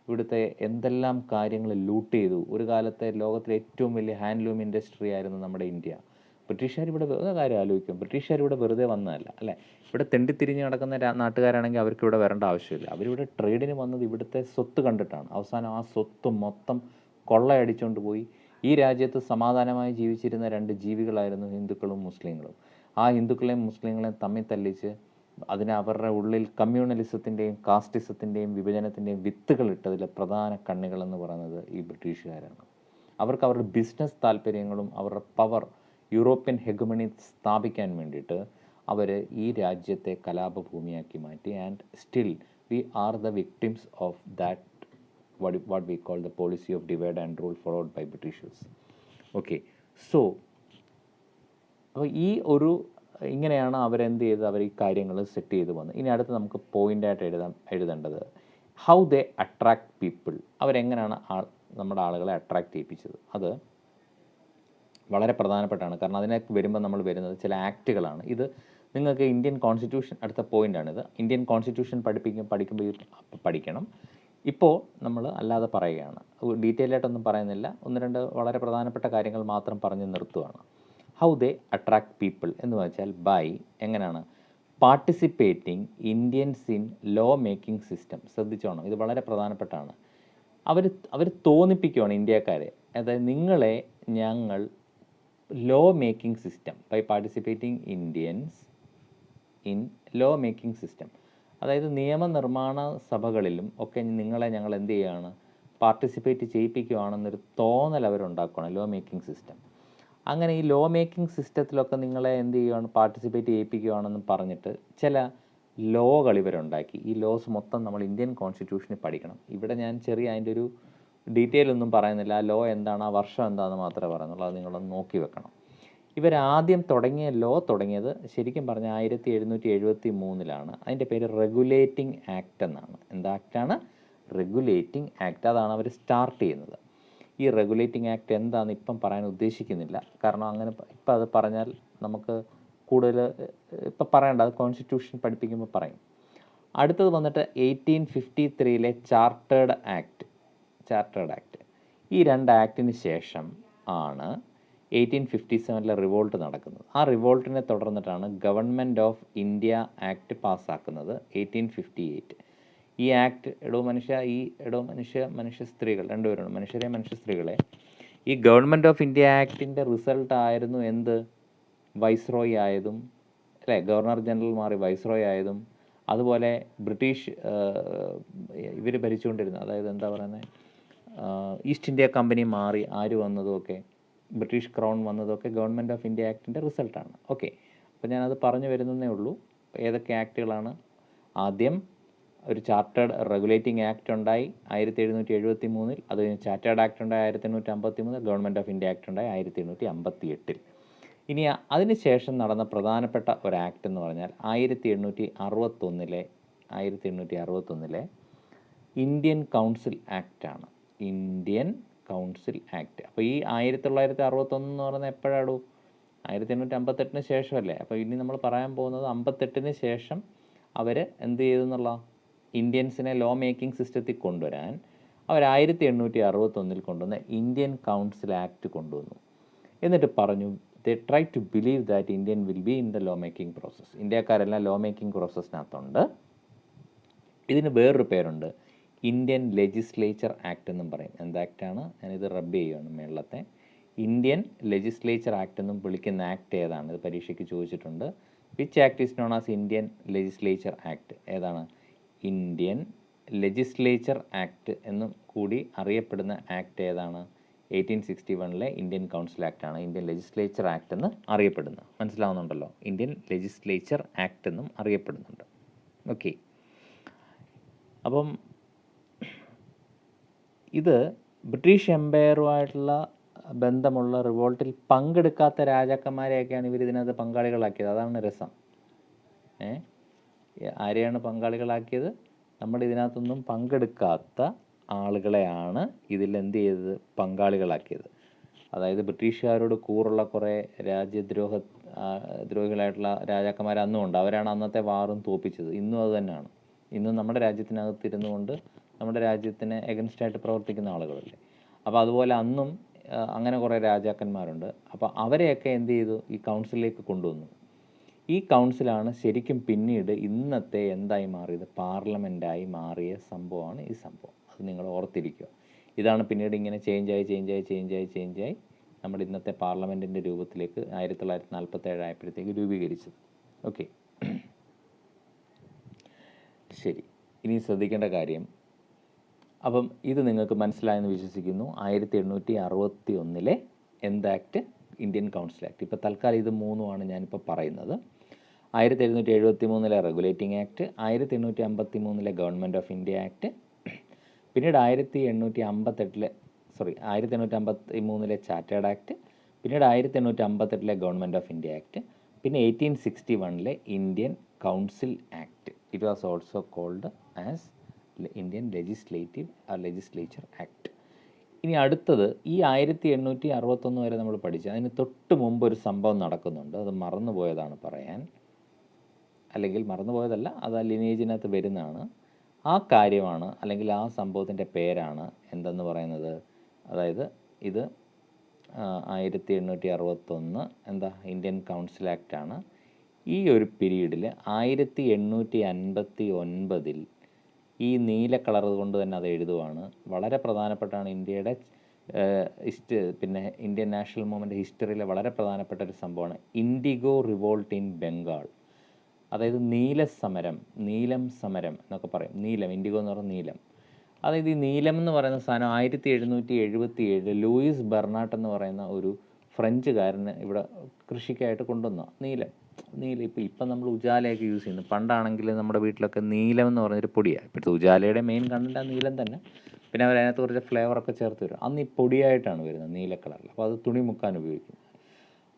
ഇവിടുത്തെ എന്തെല്ലാം കാര്യങ്ങൾ ലൂട്ട് ചെയ്തു. ഒരു കാലത്തെ ലോകത്തിലെ ഏറ്റവും വലിയ ഹാൻഡ്ലൂം ഇൻഡസ്ട്രി ആയിരുന്നു നമ്മുടെ ഇന്ത്യ. ബ്രിട്ടീഷുകാർ ഇവിടെ കാര്യം ആലോചിക്കും, ബ്രിട്ടീഷുകാർ ഇവിടെ വെറുതെ വന്നതല്ല അല്ലേ. ഇവിടെ തെണ്ടിത്തിരിഞ്ഞ് നടക്കുന്ന നാട്ടുകാരാണെങ്കിൽ അവർക്ക് ഇവിടെ വരേണ്ട ആവശ്യമില്ല. അവരിവിടെ ട്രേഡിന് വന്നത് ഇവിടുത്തെ സ്വത്ത് കണ്ടിട്ടാണ്. അവസാനം ആ സ്വത്ത് മൊത്തം കൊള്ളയടിച്ചുകൊണ്ട് പോയി. ഈ രാജ്യത്ത് സമാധാനമായി ജീവിച്ചിരുന്ന രണ്ട് ജീവികളായിരുന്നു ഹിന്ദുക്കളും മുസ്ലിങ്ങളും. ആ ഹിന്ദുക്കളെയും മുസ്ലിങ്ങളെയും തമ്മിൽ തല്ലിച്ച് അതിന് അവരുടെ ഉള്ളിൽ കമ്മ്യൂണലിസത്തിൻ്റെയും കാസ്റ്റിസത്തിൻ്റെയും വിഭജനത്തിൻ്റെയും വിത്തുകളിട്ടതിൽ പ്രധാന കണ്ണികളെന്ന് പറയുന്നത് ഈ ബ്രിട്ടീഷുകാരാണ്. അവർക്ക് അവരുടെ ബിസിനസ് താല്പര്യങ്ങളും അവരുടെ പവർ, യൂറോപ്യൻ ഹെഗമണി സ്ഥാപിക്കാൻ വേണ്ടിയിട്ട് അവർ ഈ രാജ്യത്തെ കലാപഭൂമിയാക്കി മാറ്റി. And still we are the victims of that what we call the policy of divide and rule followed by Britishers. Okay, so അപ്പോൾ ഈ ഒരു ഇങ്ങനെയാണ് അവരെന്ത് ചെയ്ത് അവർ ഈ കാര്യങ്ങൾ സെറ്റ് ചെയ്ത് വന്നത്. ഇനി അടുത്ത് നമുക്ക് പോയിൻ്റായിട്ട് എഴുതേണ്ടത് ഹൗ ദേ അട്രാക്ട് പീപ്പിൾ. അവരെങ്ങനെയാണ് നമ്മുടെ ആളുകളെ അട്രാക്ട് ചെയ്യിപ്പിച്ചത്. അത് വളരെ പ്രധാനപ്പെട്ടാണ്. കാരണം അതിനൊക്കെ വരുമ്പോൾ നമ്മൾ വരുന്നത് ചില ആക്റ്റുകളാണ്. ഇത് നിങ്ങൾക്ക് ഇന്ത്യൻ കോൺസ്റ്റിറ്റ്യൂഷൻ, അടുത്ത പോയിൻ്റാണിത്, ഇന്ത്യൻ കോൺസ്റ്റിറ്റ്യൂഷൻ പഠിക്കുമ്പോൾ പഠിക്കണം. ഇപ്പോൾ നമ്മൾ അല്ലാതെ പറയുകയാണ്, ഡീറ്റെയിൽ ആയിട്ടൊന്നും പറയുന്നില്ല, ഒന്ന് രണ്ട് വളരെ പ്രധാനപ്പെട്ട കാര്യങ്ങൾ മാത്രം പറഞ്ഞ് നിർത്തുകയാണ്. ഹൗ ദേ അട്രാക്ട് പീപ്പിൾ എന്ന് വെച്ചാൽ ബൈ, എങ്ങനെയാണ്, participating Indians in law making system. ശ്രദ്ധിച്ചോണം, ഇത് വളരെ പ്രധാനപ്പെട്ടാണ്. അവർ തോന്നിപ്പിക്കുകയാണ് ഇന്ത്യക്കാരെ, അതായത് നിങ്ങളെ ഞങ്ങൾ law making system, by participating Indians in law making system, അതായത് നിയമനിർമ്മാണ സഭകളിലും ഒക്കെ നിങ്ങളെ ഞങ്ങൾ എന്ത് ചെയ്യുകയാണ്, പാർട്ടിസിപ്പേറ്റ് ചെയ്യിപ്പിക്കുകയാണെന്നൊരു തോന്നൽ അവരുണ്ടാക്കുകയാണ്, ലോ മേക്കിംഗ് സിസ്റ്റം. അങ്ങനെ ഈ ലോ മേക്കിംഗ് സിസ്റ്റത്തിലൊക്കെ നിങ്ങളെ എന്ത് ചെയ്യുകയാണ്, പാർട്ടിസിപ്പേറ്റ് ചെയ്യിപ്പിക്കുകയാണെന്ന് പറഞ്ഞിട്ട് ചില ലോകൾ ഇവരുണ്ടാക്കി. ഈ ലോസ് മൊത്തം നമ്മൾ ഇന്ത്യൻ കോൺസ്റ്റിറ്റ്യൂഷനിൽ പഠിക്കണം. ഇവിടെ ഞാൻ ചെറിയ അതിൻ്റെ ഒരു ഡീറ്റെയിൽ ഒന്നും പറയുന്നില്ല. ആ ലോ എന്താണ്, ആ വർഷം എന്താണെന്ന് മാത്രമേ പറയുന്നുള്ളൂ. അത് നിങ്ങളൊന്ന് നോക്കി വെക്കണം. ഇവരാദ്യം തുടങ്ങിയത് ശരിക്കും പറഞ്ഞാൽ 1773 അതിൻ്റെ പേര് റെഗുലേറ്റിംഗ് ആക്ട് എന്നാണ്. എന്ത് ആക്റ്റാണ്? Regulating act. അതാണ് അവർ സ്റ്റാർട്ട് ചെയ്യുന്നത്. ഈ റെഗുലേറ്റിംഗ് ആക്ട് എന്താണെന്ന് ഇപ്പം പറയാൻ ഉദ്ദേശിക്കുന്നില്ല. കാരണം അങ്ങനെ ഇപ്പം അത് പറഞ്ഞാൽ നമുക്ക് കൂടുതൽ ഇപ്പം പറയേണ്ട, അത് കോൺസ്റ്റിറ്റ്യൂഷൻ പഠിപ്പിക്കുമ്പോൾ പറയും. അടുത്തത് വന്നിട്ട് 1853 ചാർട്ടേഡ് ആക്ട്. ഈ രണ്ട് ആക്ടിന് ശേഷം ആണ് 1857 റിവോൾട്ട് നടക്കുന്നത്. ആ റിവോൾട്ടിനെ തുടർന്നിട്ടാണ് ഗവൺമെൻറ് ഓഫ് ഇന്ത്യ ആക്ട് പാസ്സാക്കുന്നത് 1858. ഈ ആക്ട് മനുഷ്യ സ്ത്രീകൾ രണ്ടുപേരാണ്, മനുഷ്യ സ്ത്രീകളെ ഈ ഗവൺമെൻറ് ഓഫ് ഇന്ത്യ ആക്ടിൻ്റെ റിസൾട്ട് ആയിരുന്നു എന്ത്, വൈസ്രോയി ആയതും അല്ലേ, ഗവർണർ ജനറൽ മാറി വൈസ്രോയി ആയതും, അതുപോലെ ബ്രിട്ടീഷ് ഇവർ ഭരിച്ചുകൊണ്ടിരുന്നത്, അതായത് എന്താ പറയുന്നത്, ഈസ്റ്റ് ഇന്ത്യ കമ്പനി മാറി ആര് വന്നതുമൊക്കെ, ബ്രിട്ടീഷ് ക്രൗൺ വന്നതൊക്കെ ഗവൺമെൻറ് ഓഫ് ഇന്ത്യ ആക്ടിൻ്റെ റിസൾട്ടാണ്. ഓക്കെ, അപ്പോൾ ഞാനത് പറഞ്ഞു വരുന്നതേ ഉള്ളൂ. ഏതൊക്കെ ആക്റ്റുകളാണ്? ആദ്യം ഒരു ചാർട്ടേഡ് റെഗുലേറ്റിംഗ് ആക്ട് ഉണ്ടായി 1773. അത് കഴിഞ്ഞ് ചാർട്ടേഡ് ആക്ട് ഉണ്ടായി 1853. ഗവൺമെൻറ് ഓഫ് ഇന്ത്യ ആക്ട് ഉണ്ടായി 1858. ഇനി അതിന് ശേഷം നടന്ന പ്രധാനപ്പെട്ട ഒരു ആക്ട് എന്ന് പറഞ്ഞാൽ 1861 ഇന്ത്യൻ കൗൺസിൽ ആക്റ്റാണ്. Indian council act. അപ്പോൾ ഈ 1961 എന്ന് പറയുന്നത് എപ്പോഴാണോ? 1858 ശേഷമല്ലേ. അപ്പോൾ ഇനി നമ്മൾ പറയാൻ പോകുന്നത് 58 ശേഷം അവർ എന്ത് ചെയ്തെന്നുള്ള, ഇന്ത്യൻസിനെ ലോ മേക്കിംഗ് സിസ്റ്റത്തിൽ കൊണ്ടുവരാൻ അവർ 1861 കൊണ്ടുവന്ന ഇന്ത്യൻ കൗൺസിൽ ആക്ട് കൊണ്ടുവന്നു. എന്നിട്ട് പറഞ്ഞു, they try to believe that Indian will be in the law making process. ഇന്ത്യക്കാരെല്ലാം ലോ മേക്കിംഗ് പ്രോസസ്സിനകത്തുണ്ട്. ഇതിന് വേറൊരു പേരുണ്ട്, ഇന്ത്യൻ ലെജിസ്ലേച്ചർ ആക്ട് എന്നും പറയും. എന്ത് ആക്റ്റാണ്? ഞാനിത് റബ്ബ് ചെയ്യുകയാണ് മേളത്തെ. ഇന്ത്യൻ ലെജിസ്ലേച്ചർ ആക്ട് എന്നും വിളിക്കുന്ന ആക്ട് ഏതാണ്? ഇത് പരീക്ഷയ്ക്ക് ചോദിച്ചിട്ടുണ്ട്. Which act is known as Indian legislature act? ഏതാണ്? ഇന്ത്യൻ ലെജിസ്ലേച്ചർ ആക്ട് എന്നും കൂടി അറിയപ്പെടുന്ന ആക്ട് ഏതാണ്? 1861 ഇന്ത്യൻ കൗൺസിൽ ആക്റ്റാണ് ഇന്ത്യൻ ലെജിസ്ലേച്ചർ ആക്ട് എന്ന് അറിയപ്പെടുന്നത്. മനസ്സിലാവുന്നുണ്ടല്ലോ? ഇന്ത്യൻ ലെജിസ്ലേച്ചർ ആക്ട് എന്നും അറിയപ്പെടുന്നുണ്ട്. ഓക്കെ, അപ്പം ഇത് ബ്രിട്ടീഷ് എംപയറുമായിട്ടുള്ള ബന്ധമുള്ള റിവോൾട്ടിൽ പങ്കെടുക്കാത്ത രാജാക്കന്മാരെയൊക്കെയാണ് ഇവർ ഇതിനകത്ത് പങ്കാളികളാക്കിയത്. അതാണ് രസം. ആരെയാണ് പങ്കാളികളാക്കിയത്? നമ്മുടെ ഇതിനകത്തൊന്നും പങ്കെടുക്കാത്ത ആളുകളെയാണ് ഇതിൽ എന്ത് ചെയ്തത്? പങ്കാളികളാക്കിയത്. അതായത് ബ്രിട്ടീഷുകാരോട് കൂറുള്ള കുറേ ദ്രോഹികളായിട്ടുള്ള രാജാക്കന്മാർ അന്നും ഉണ്ട്. അവരാണ് അന്നത്തെ വാറും തോൽപ്പിച്ചത്. ഇന്നും അത് തന്നെയാണ്. ഇന്നും നമ്മുടെ രാജ്യത്തിനകത്തിരുന്നു കൊണ്ട് നമ്മുടെ രാജ്യത്തിന് എഗൻസ്റ്റായിട്ട് പ്രവർത്തിക്കുന്ന ആളുകളല്ലേ. അപ്പോൾ അതുപോലെ അന്നും അങ്ങനെ കുറേ രാജാക്കന്മാരുണ്ട്. അപ്പോൾ അവരെയൊക്കെ എന്ത് ചെയ്തു? ഈ കൗൺസിലിലേക്ക് കൊണ്ടുവന്നു. ഈ കൗൺസിലാണ് ശരിക്കും പിന്നീട് ഇന്നത്തെ എന്തായി മാറിയത്? പാർലമെൻറ്റായി മാറിയ സംഭവമാണ് ഈ സംഭവം. അത് നിങ്ങൾ ഓർത്തിരിക്കുക. ഇതാണ് പിന്നീട് ഇങ്ങനെ ചേഞ്ചായി നമ്മുടെ ഇന്നത്തെ പാർലമെൻറ്റിൻ്റെ രൂപത്തിലേക്ക് 1947 ആയപ്പോഴത്തേക്ക് രൂപീകരിച്ചത്. ഓക്കെ, ശരി. ഇനി ശ്രദ്ധിക്കേണ്ട കാര്യം, അപ്പം ഇത് നിങ്ങൾക്ക് മനസ്സിലായെന്ന് വിശ്വസിക്കുന്നു. 1861 എന്ത് ആക്ട്? Indian council act. ഇപ്പോൾ തൽക്കാലം ഇത് മൂന്നുമാണ് ഞാനിപ്പോൾ പറയുന്നത്. 1773 regulating act, 1853 government of India act, പിന്നീട് 1853 ചാർട്ടേഡ് ആക്ട്, പിന്നീട് 1858 ഗവൺമെൻറ് ഓഫ് ഇന്ത്യ ആക്ട്, പിന്നെ 1861 Indian council act. It was also called as Indian legislature act. ഇനി അടുത്തത് ഈ 1861 വരെ നമ്മൾ പഠിച്ചു. അതിന് തൊട്ട് മുമ്പ് ഒരു സംഭവം നടക്കുന്നുണ്ട്. അത് മറന്നുപോയതാണ് പറയാൻ, അല്ലെങ്കിൽ മറന്നുപോയതല്ല, അത് ആ ലിനേജിനകത്ത് വരുന്നതാണ്. ആ കാര്യമാണ്, അല്ലെങ്കിൽ ആ സംഭവത്തിൻ്റെ പേരാണ് എന്തെന്ന് പറയുന്നത്. അതായത് ഇത് 1861 എന്താ? ഇന്ത്യൻ കൗൺസിൽ ആക്റ്റാണ്. ഈ ഒരു പീരീഡിൽ 1859 ഈ നീല കളർ കൊണ്ട് തന്നെ അത് എഴുതുവാണ്. വളരെ പ്രധാനപ്പെട്ടാണ് ഇന്ത്യയുടെ പിന്നെ ഇന്ത്യൻ നാഷണൽ മൂവ്മെൻറ്റ് ഹിസ്റ്ററിയിലെ വളരെ പ്രധാനപ്പെട്ട ഒരു സംഭവമാണ് ഇൻഡിഗോ റിവോൾട്ട് ഇൻ ബംഗാൾ. അതായത് നീലം സമരം എന്നൊക്കെ പറയും. നീലം, ഇൻഡിഗോ എന്ന് പറഞ്ഞാൽ നീലം. അതായത് ഈ നീലം എന്ന് പറയുന്ന സാധനം 1777 ലൂയിസ് ബെർണാട്ട് എന്ന് പറയുന്ന ഒരു ഫ്രഞ്ചുകാരന് ഇവിടെ കൃഷിക്കായിട്ട് കൊണ്ടുവന്ന നീലം. ഇപ്പം നമ്മൾ ഉജാലയൊക്കെ യൂസ് ചെയ്യുന്നു. പണ്ടാണെങ്കിൽ നമ്മുടെ വീട്ടിലൊക്കെ നീലം എന്ന് പറഞ്ഞൊരു പൊടിയാണ്. ഇപ്പോഴത്തെ ഉജാലയുടെ മെയിൻ കണ്ടന്റ് ആ നീലം തന്നെ. പിന്നെ അവരതിനകത്ത് കുറച്ച് ഫ്ലേവറൊക്കെ ചേർത്ത് വരും. അന്ന് ഈ പൊടിയായിട്ടാണ് വരുന്നത്, നീല കളറിൽ. അപ്പോൾ അത് തുണി മുക്കാൻ ഉപയോഗിക്കും.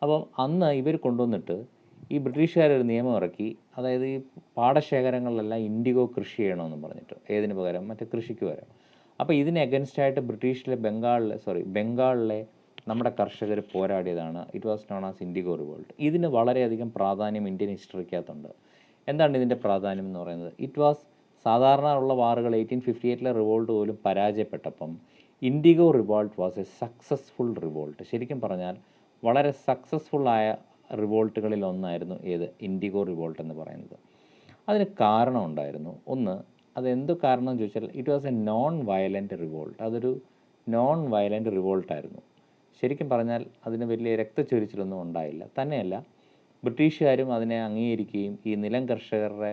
അപ്പം അന്ന് ഇവർ കൊണ്ടുവന്നിട്ട് ഈ ബ്രിട്ടീഷുകാരൊരു നിയമം ഇറക്കി. അതായത് ഈ പാടശേഖരങ്ങളിലെല്ലാം ഇൻഡിഗോ കൃഷി ചെയ്യണമെന്ന് പറഞ്ഞിട്ട്. ഏതിന് പകരം? മറ്റേ കൃഷിക്ക് പകരം. അപ്പോൾ ഇതിന് എഗൻസ്റ്റായിട്ട് ബംഗാളിലെ നമ്മുടെ കർഷകർ പോരാടിയതാണ്. It was known as indigo revolt. ഇതിന് വളരെയധികം പ്രാധാന്യം ഇന്ത്യൻ ഹിസ്റ്ററിക്കകത്തുണ്ട്. എന്താണ് ഇതിൻ്റെ പ്രാധാന്യം എന്ന് പറയുന്നത്? ഇറ്റ് വാസ് സാധാരണ ഉള്ള വാറുകൾ 1858 റിവോൾട്ട് പോലും പരാജയപ്പെട്ടപ്പം indigo revolt was a successful revolt. ശരിക്കും പറഞ്ഞാൽ വളരെ സക്സസ്ഫുള്ളായ റിവോൾട്ടുകളിൽ ഒന്നായിരുന്നു ഏത്? ഇൻഡിഗോ റിവോൾട്ട് എന്ന് പറയുന്നത്. അതിന് കാരണം ഉണ്ടായിരുന്നു. ഒന്ന്, അതെന്ത് കാരണം എന്ന് ചോദിച്ചാൽ it was A non violent revolt. അതൊരു നോൺ വയലൻറ്റ് റിവോൾട്ടായിരുന്നു. ശരിക്കും പറഞ്ഞാൽ അതിന് വലിയ രക്തച്ചൊരിച്ചിലൊന്നും ഉണ്ടായില്ല. തന്നെയല്ല, ബ്രിട്ടീഷുകാരും അതിനെ അംഗീകരിക്കുകയും ഈ നിലം കർഷകരുടെ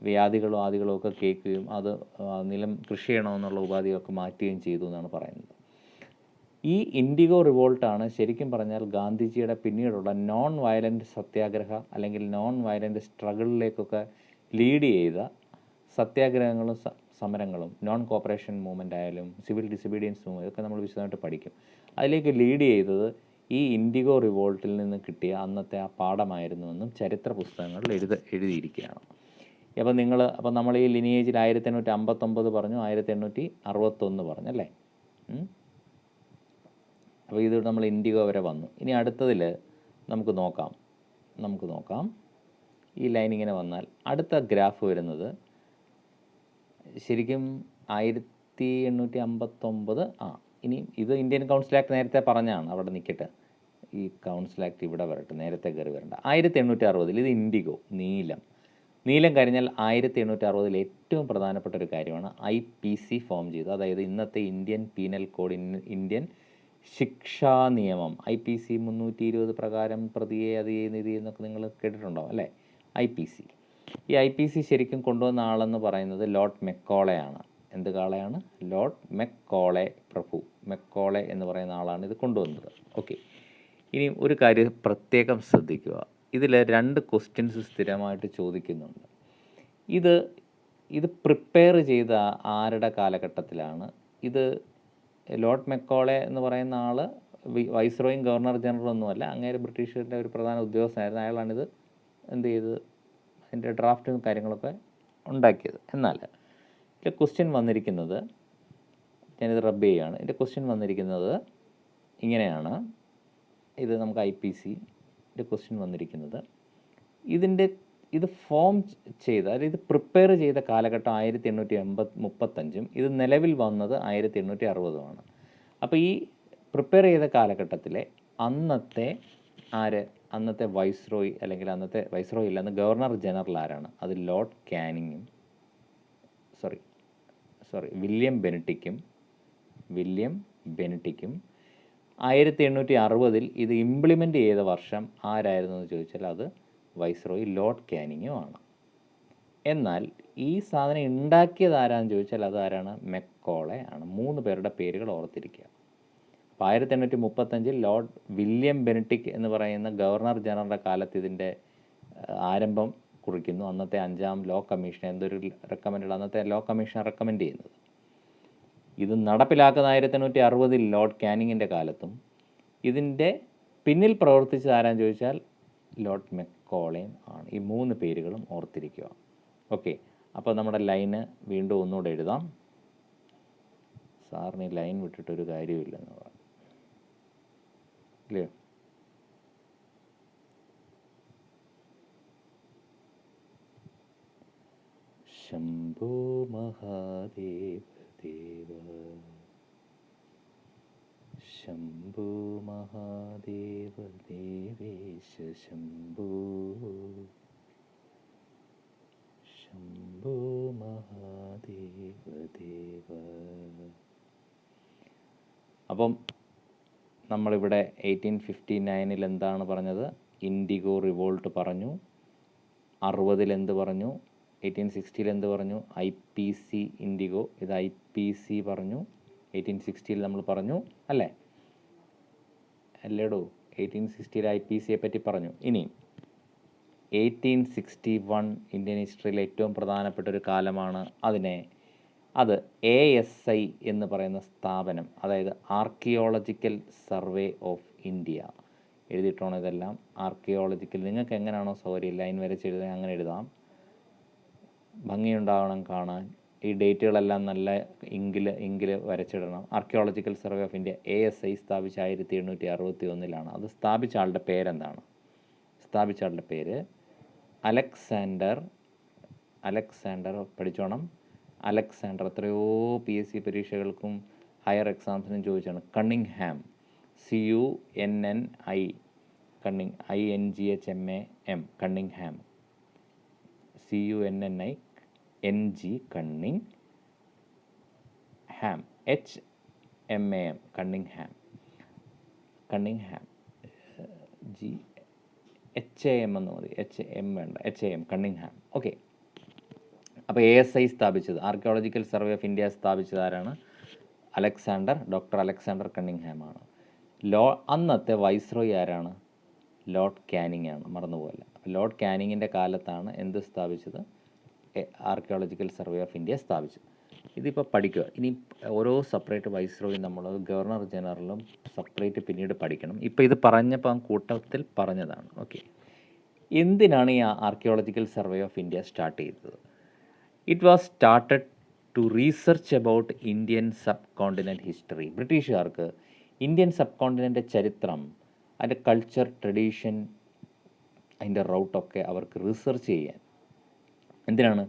വ്യാധികളും ആദികളും ഒക്കെ കേൾക്കുകയും അത് നിലം കൃഷി ചെയ്യണമെന്നുള്ള ഉപാധിയൊക്കെ മാറ്റുകയും ചെയ്തു എന്നാണ് പറയുന്നത്. ഈ ഇൻഡിഗോ റിവോൾട്ടാണ് ശരിക്കും പറഞ്ഞാൽ ഗാന്ധിജിയുടെ പിന്നീടുള്ള നോൺ വയലൻറ്റ് സത്യാഗ്രഹ അല്ലെങ്കിൽ നോൺ വയലൻറ്റ് സ്ട്രഗിളിലേക്കൊക്കെ ലീഡ് ചെയ്ത സത്യാഗ്രഹങ്ങളും സമരങ്ങളും നോൺ കോപ്പറേഷൻ മൂവ്മെൻ്റ് ആയാലും സിവിൽ ഡിസൊബീഡിയൻസ് മൂവ്മെൻറ്റ് ഒക്കെ നമ്മൾ വിശദമായിട്ട് പഠിക്കും. അതിലേക്ക് ലീഡ് ചെയ്തത് ഈ ഇൻഡിഗോ റിവോൾട്ടിൽ നിന്ന് കിട്ടിയ അന്നത്തെ ആ പാഠമായിരുന്നുവെന്നും ചരിത്ര പുസ്തകങ്ങളിൽ എഴുതിയിരിക്കുകയാണ്. അപ്പം നമ്മൾ ഈ ലിനിയേജിൽ 1859 പറഞ്ഞു, 1861 പറഞ്ഞല്ലേ. അപ്പോൾ ഇത് നമ്മൾ ഇൻഡിഗോ വരെ വന്നു. ഇനി അടുത്തതിൽ നമുക്ക് നോക്കാം. ഈ ലൈൻ ഇങ്ങനെ വന്നാൽ അടുത്ത ഗ്രാഫ് വരുന്നത് ശരിക്കും 1859. ഇനി ഇത് ഇന്ത്യൻ കൗൺസിൽ ആക്ട് നേരത്തെ പറഞ്ഞാണ്. അവിടെ നിൽക്കട്ടെ, ഈ കൗൺസിൽ ആക്ട് ഇവിടെ വരട്ടെ, നേരത്തെ കയറി വരണ്ട. 1860 ഇത് ഇൻഡിഗോ, നീലം കഴിഞ്ഞാൽ 1860 ഏറ്റവും പ്രധാനപ്പെട്ട ഒരു കാര്യമാണ് IPC ഫോം ചെയ്തു. അതായത് ഇന്നത്തെ ഇന്ത്യൻ പീനൽ കോഡ്, ഇന്ത്യൻ ശിക്ഷാ നിയമം. IPC 320 പ്രകാരം പ്രതിയെ അത് നിധി എന്നൊക്കെ നിങ്ങൾ കേട്ടിട്ടുണ്ടാവും അല്ലേ? IPC. ഈ IPC ശരിക്കും കൊണ്ടുവന്ന ആളെന്ന് പറയുന്നത് ലോർഡ് മെക്കോളയാണ്. എന്ത് കാളയാണ്? ലോർഡ് മെക്കോളെ പ്രഭു, മെക്കോളെ എന്ന് പറയുന്ന ആളാണ് ഇത് കൊണ്ടുവന്നത്. ഓക്കെ, ഇനി ഒരു കാര്യം പ്രത്യേകം ശ്രദ്ധിക്കുക. ഇതിൽ 2 ക്വസ്റ്റ്യൻസ് സ്ഥിരമായിട്ട് ചോദിക്കുന്നുണ്ട്. ഇത് പ്രിപ്പയർ ചെയ്ത ആരുടെ കാലഘട്ടത്തിലാണ്? ഇത് ലോർഡ് മെക്കോളെ എന്ന് പറയുന്ന ആൾ വൈസ്രോയും ഗവർണർ ജനറൽ ഒന്നുമല്ല, അങ്ങേര് ബ്രിട്ടീഷിൻ്റെ ഒരു പ്രധാന ഉദ്യോഗസ്ഥനായിരുന്നു. അയാളാണിത് എന്ത് ചെയ്തത്, അതിൻ്റെ ഡ്രാഫ്റ്റും കാര്യങ്ങളൊക്കെ ഉണ്ടാക്കിയത്. എന്നാൽ ഇതിൻ്റെ ക്വസ്റ്റ്യൻ വന്നിരിക്കുന്നത്, ഞാനിത് റബ്ബ് ചെയ്യുകയാണ്, ഇതിൻ്റെ ക്വസ്റ്റ്യൻ വന്നിരിക്കുന്നത് ഇങ്ങനെയാണ്. ഇത് നമുക്ക് IPC ക്വസ്റ്റ്യൻ വന്നിരിക്കുന്നത്, ഇത് ഫോം ചെയ്ത, അതായത് ഇത് പ്രിപ്പയർ ചെയ്ത കാലഘട്ടം 1835, ഇത് നിലവിൽ വന്നത് 1860. അപ്പോൾ ഈ പ്രിപ്പയർ ചെയ്ത കാലഘട്ടത്തിലെ അന്നത്തെ വൈസ്രോയി, അല്ലെങ്കിൽ അന്നത്തെ വൈസ്രോയി ഇല്ല, അന്ന് ഗവർണർ ജനറൽ ആരാണ്? അത് ലോർഡ് കാനിങ്ങും വില്യം ബെനറ്റിക്കും 1860 ഇത് ഇംപ്ലിമെൻ്റ് ചെയ്ത വർഷം ആരായിരുന്നു എന്ന് ചോദിച്ചാൽ അത് വൈസ്രോയി ലോർഡ് കാനിങ്ങുമാണ്. എന്നാൽ ഈ സാധനം ഉണ്ടാക്കിയത് ആരാന്ന് ചോദിച്ചാൽ അത് ആരാണ്? മെക്കോളെ ആണ്. 3 പേരുടെ പേരുകൾ ഓർത്തിരിക്കുക. അപ്പോൾ 1835 ലോർഡ് വില്യം ബെനറ്റിക് എന്ന് പറയുന്ന ഗവർണർ ജനറലിൻ്റെ കാലത്ത് ഇതിൻ്റെ ആരംഭം കുറിക്കുന്നു. അന്നത്തെ 5ാം ലോ കമ്മീഷൻ എന്തൊരു റെക്കമെൻഡ്, അന്നത്തെ ലോ കമ്മീഷൻ റെക്കമെൻഡ് ചെയ്യുന്നത്. ഇത് നടപ്പിലാക്കുന്ന 1860 ലോർഡ് കാനിങ്ങിൻ്റെ കാലത്തും. ഇതിൻ്റെ പിന്നിൽ പ്രവർത്തിച്ചത് ആരാന്ന് ചോദിച്ചാൽ ലോർഡ് മെക്കോളെയും ആണ്. ഈ 3 പേരുകളും ഓർത്തിരിക്കുക. ഓക്കെ, അപ്പോൾ നമ്മുടെ ലൈന് വീണ്ടും ഒന്നുകൂടെ എഴുതാം. സാറിന് ഈ ലൈൻ വിട്ടിട്ടൊരു കാര്യമില്ലെന്ന് പറഞ്ഞു ഇല്ലയോ? ശംഭോ മഹാദേവ ദേവ, ശംഭോ മഹാദേവ ദേവേശ ശംഭോ, ശംഭോ മഹാദേവ ദേവ. അപ്പം നമ്മളിവിടെ 1859 എന്താണ് പറഞ്ഞത്? ഇൻഡിഗോ റിവോൾട്ട് പറഞ്ഞു. 60 എന്ത് പറഞ്ഞു? 1860 എന്ത് പറഞ്ഞു? IPC ഇൻഡിഗോ, ഇത് IPC പറഞ്ഞു. 1860 നമ്മൾ പറഞ്ഞു അല്ലേ? അല്ലേടോ, 1860 IPCയെ പറ്റി പറഞ്ഞു. ഇനി 1861 ഇന്ത്യൻ ഹിസ്റ്ററിയിലെ ഏറ്റവും പ്രധാനപ്പെട്ട ഒരു കാലമാണ്. അത് ASI എന്ന് പറയുന്ന സ്ഥാപനം, അതായത് ആർക്കിയോളജിക്കൽ സർവേ ഓഫ് ഇന്ത്യ. എഴുതിയിട്ടാണോ ഇതെല്ലാം? ആർക്കിയോളജിക്കൽ, നിങ്ങൾക്ക് എങ്ങനെയാണോ സൗകര്യം, ലൈൻ വരച്ച് എഴുതാൻ അങ്ങനെ എഴുതാം, ഭംഗിയുണ്ടാവണം കാണാൻ. ഈ ഡേറ്റുകളെല്ലാം നല്ല ഇങ്കിൽ വരച്ചിടണം. Archaeological survey of India ASI സ്ഥാപിച്ച 1861. അത് സ്ഥാപിച്ച ആളുടെ പേരെന്താണ്? സ്ഥാപിച്ച ആളുടെ പേര് അലക്സാണ്ടർ പഠിച്ചോണം. അലക്സാണ്ടർ എത്രയോ PSC പരീക്ഷകൾക്കും ഹയർ എക്സാംസിനും ചോദിച്ചാണ്. Cunningham, CUNNI, INGHMAM, Cunningham, CUNNI NG, Cunningham, HMAM, Cunningham HAM എന്ന് മതി, HM വേണ്ട, HAM, കണ്ണിങ്ഹാം. ഓക്കെ, അപ്പോൾ ASI സ്ഥാപിച്ചത്, ആർക്കിയോളജിക്കൽ സർവേ ഓഫ് ഇന്ത്യ സ്ഥാപിച്ചത് ആരാണ്? ഡോക്ടർ അലക്സാണ്ടർ കണ്ണിങ്ഹാം ആണ്. അന്നത്തെ വൈസ്രോയി ആരാണ്? ലോർഡ് കാനിങ് ആണ്, മറന്നുപോലെ. ലോർഡ് കാനിങ്ങിൻ്റെ കാലത്താണ് എന്ത് സ്ഥാപിച്ചത്? ആർക്കിയോളജിക്കൽ സർവേ ഓഫ് ഇന്ത്യ സ്ഥാപിച്ചത്. ഇതിപ്പോൾ പഠിക്കുക. ഇനി ഓരോ സെപ്പറേറ്റ് വൈസ്രോയും നമ്മൾ ഗവർണർ ജനറലും സെപ്പറേറ്റ് പിന്നീട് പഠിക്കണം. ഇപ്പോൾ ഇത് പറഞ്ഞപ്പോൾ കൂട്ടത്തിൽ പറഞ്ഞതാണ്. ഓക്കെ, എന്തിനാണ് ഈ archaeological survey of India start ചെയ്തത്? It was started to research about Indian subcontinent history. ബ്രിട്ടീഷുകാർക്ക് ഇന്ത്യൻ സബ് കോണ്ടിനെൻ്റ് ചരിത്രം, അതിൻ്റെ കൾച്ചർ, ട്രഡീഷൻ, അതിൻ്റെ റൗട്ടൊക്കെ അവർക്ക് റിസർച്ച് ചെയ്യാൻ. എന്തിനാണ്?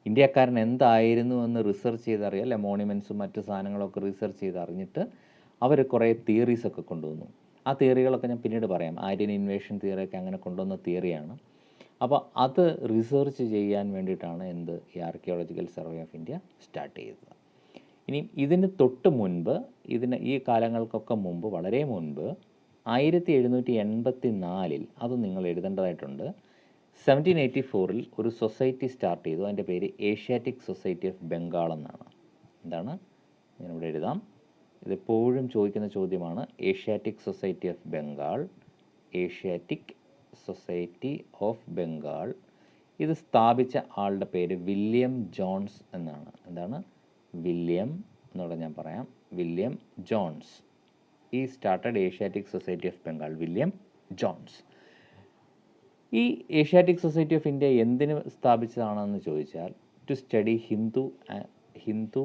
ഇന്ത്യക്കാരൻ എന്തായിരുന്നു എന്ന് റിസർച്ച് ചെയ്തറിയാം അല്ലേ? മോണിമെൻറ്റ്സും മറ്റു സാധനങ്ങളൊക്കെ റിസർച്ച് ചെയ്തറിഞ്ഞിട്ട് അവർ കുറേ തിയറീസൊക്കെ കൊണ്ടുവന്നു. ആ തിയറികളൊക്കെ ഞാൻ പിന്നീട് പറയാം. ആര്യൻ ഇൻവേഷൻ തിയറിയൊക്കെ അങ്ങനെ കൊണ്ടുവന്ന തിയറിയാണ്. അപ്പോൾ അത് റിസർച്ച് ചെയ്യാൻ വേണ്ടിയിട്ടാണ് ഈ archaeological survey of India start ചെയ്തത്. ഇനി ഇതിന് തൊട്ട് മുൻപ്, ഈ കാലങ്ങൾക്കൊക്കെ മുമ്പ്, വളരെ മുൻപ് 1784 അത് നിങ്ങൾ എഴുതേണ്ടതായിട്ടുണ്ട്. 1784 ഒരു സൊസൈറ്റി സ്റ്റാർട്ട് ചെയ്തു. അതിൻ്റെ പേര് ഏഷ്യാറ്റിക് സൊസൈറ്റി ഓഫ് ബംഗാൾ എന്നാണ്. എന്താണ്, ഞാനിവിടെ എഴുതാം. ഇതെപ്പോഴും ചോദിക്കുന്ന ചോദ്യമാണ്. Asiatic society of Bengal, Asiatic society of Bengal, ഇത് സ്ഥാപിച്ച ആളുടെ പേര് വില്യം ജോൺസ് എന്നാണ്. എന്താണ്? വില്യം എന്നൂടെ ഞാൻ പറയാം. William Jones. ഈ started Asiatic society of Bengal, William Jones. ഈ ഏഷ്യാറ്റിക് സൊസൈറ്റി ഓഫ് ഇന്ത്യ എന്തിന് സ്ഥാപിച്ചതാണെന്ന് ചോദിച്ചാൽ, to study Hindu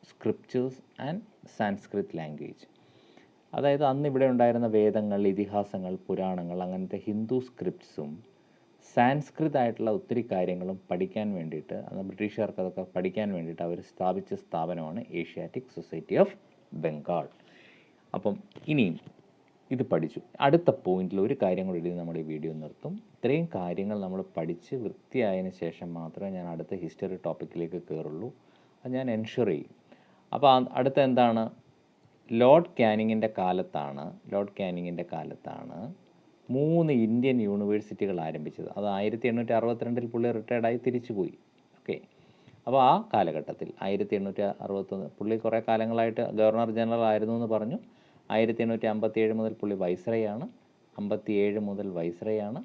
scriptures and Sanskrit language. അതായത് അന്ന് ഇവിടെ ഉണ്ടായിരുന്ന വേദങ്ങൾ, ഇതിഹാസങ്ങൾ, പുരാണങ്ങൾ, അങ്ങനത്തെ ഹിന്ദു സ്ക്രിപ്റ്റ്സും സാൻസ്കൃത് ആയിട്ടുള്ള ഒത്തിരി കാര്യങ്ങളും പഠിക്കാൻ വേണ്ടിയിട്ട്, അന്ന് ബ്രിട്ടീഷുകാർക്ക് അതൊക്കെ പഠിക്കാൻ വേണ്ടിയിട്ട് അവർ സ്ഥാപിച്ച സ്ഥാപനമാണ് ഏഷ്യാറ്റിക് സൊസൈറ്റി ഓഫ് ബംഗാൾ. അപ്പം ഇനിയും ഇത് പഠിച്ചു. അടുത്ത പോയിന്റിൽ ഒരു കാര്യം കൂടി എഴുതി നമ്മുടെ ഈ വീഡിയോ നിർത്തും. ഇത്രയും കാര്യങ്ങൾ നമ്മൾ പഠിച്ച് വൃത്തിയായതിനു ശേഷം മാത്രമേ ഞാൻ അടുത്ത ഹിസ്റ്ററി ടോപ്പിക്കിലേക്ക് കയറുള്ളൂ. അത് ഞാൻ എൻഷുർ ചെയ്യും. അപ്പോൾ അടുത്ത എന്താണ്? ലോർഡ് കാനിങ്ങിൻ്റെ കാലത്താണ് 3 ഇന്ത്യൻ യൂണിവേഴ്സിറ്റികൾ ആരംഭിച്ചത്. അത് 1862 പുള്ളി റിട്ടയർഡായി തിരിച്ചുപോയി. ഓക്കെ. അപ്പോൾ ആ കാലഘട്ടത്തിൽ 1861 പുള്ളി കുറേ കാലങ്ങളായിട്ട് ഗവർണർ ജനറൽ ആയിരുന്നു എന്ന് പറഞ്ഞു. 1857 മുതൽ പുള്ളി വൈസ്രയാണ്. 57 മുതൽ വൈസ്രയാണ്.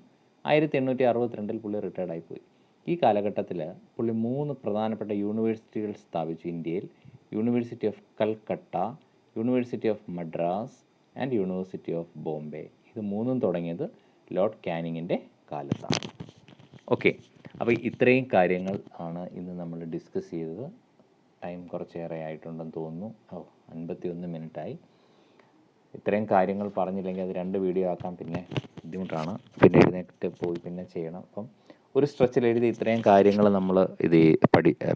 1862 പുള്ളി റിട്ടയർഡായി പോയി. ഈ കാലഘട്ടത്തിൽ പുള്ളി 3 പ്രധാനപ്പെട്ട യൂണിവേഴ്സിറ്റികൾ സ്ഥാപിച്ചു ഇന്ത്യയിൽ. University of Calcutta, university of Madras and university of Bombay. ഇത് 3ഉം തുടങ്ങിയത് ലോർഡ് കാനിങ്ങിൻ്റെ കാലത്താണ്. ഓക്കെ. അപ്പോൾ ഇത്രയും കാര്യങ്ങൾ ആണ് ഇന്ന് നമ്മൾ ഡിസ്കസ് ചെയ്തത്. ടൈം കുറച്ചേറെ ആയിട്ടുണ്ടെന്ന് തോന്നുന്നു. 51 മിനിറ്റായി. ഇത്രയും കാര്യങ്ങൾ പറഞ്ഞില്ലെങ്കിൽ അത് 2 വീഡിയോ ആക്കാൻ പിന്നെ ബുദ്ധിമുട്ടാണ്. പിന്നെ എഴുന്നേറ്റ് പോയി പിന്നെ ചെയ്യണം. അപ്പം ഒരു സ്ട്രെച്ചിൽ എഴുതി ഇത്രയും കാര്യങ്ങൾ നമ്മൾ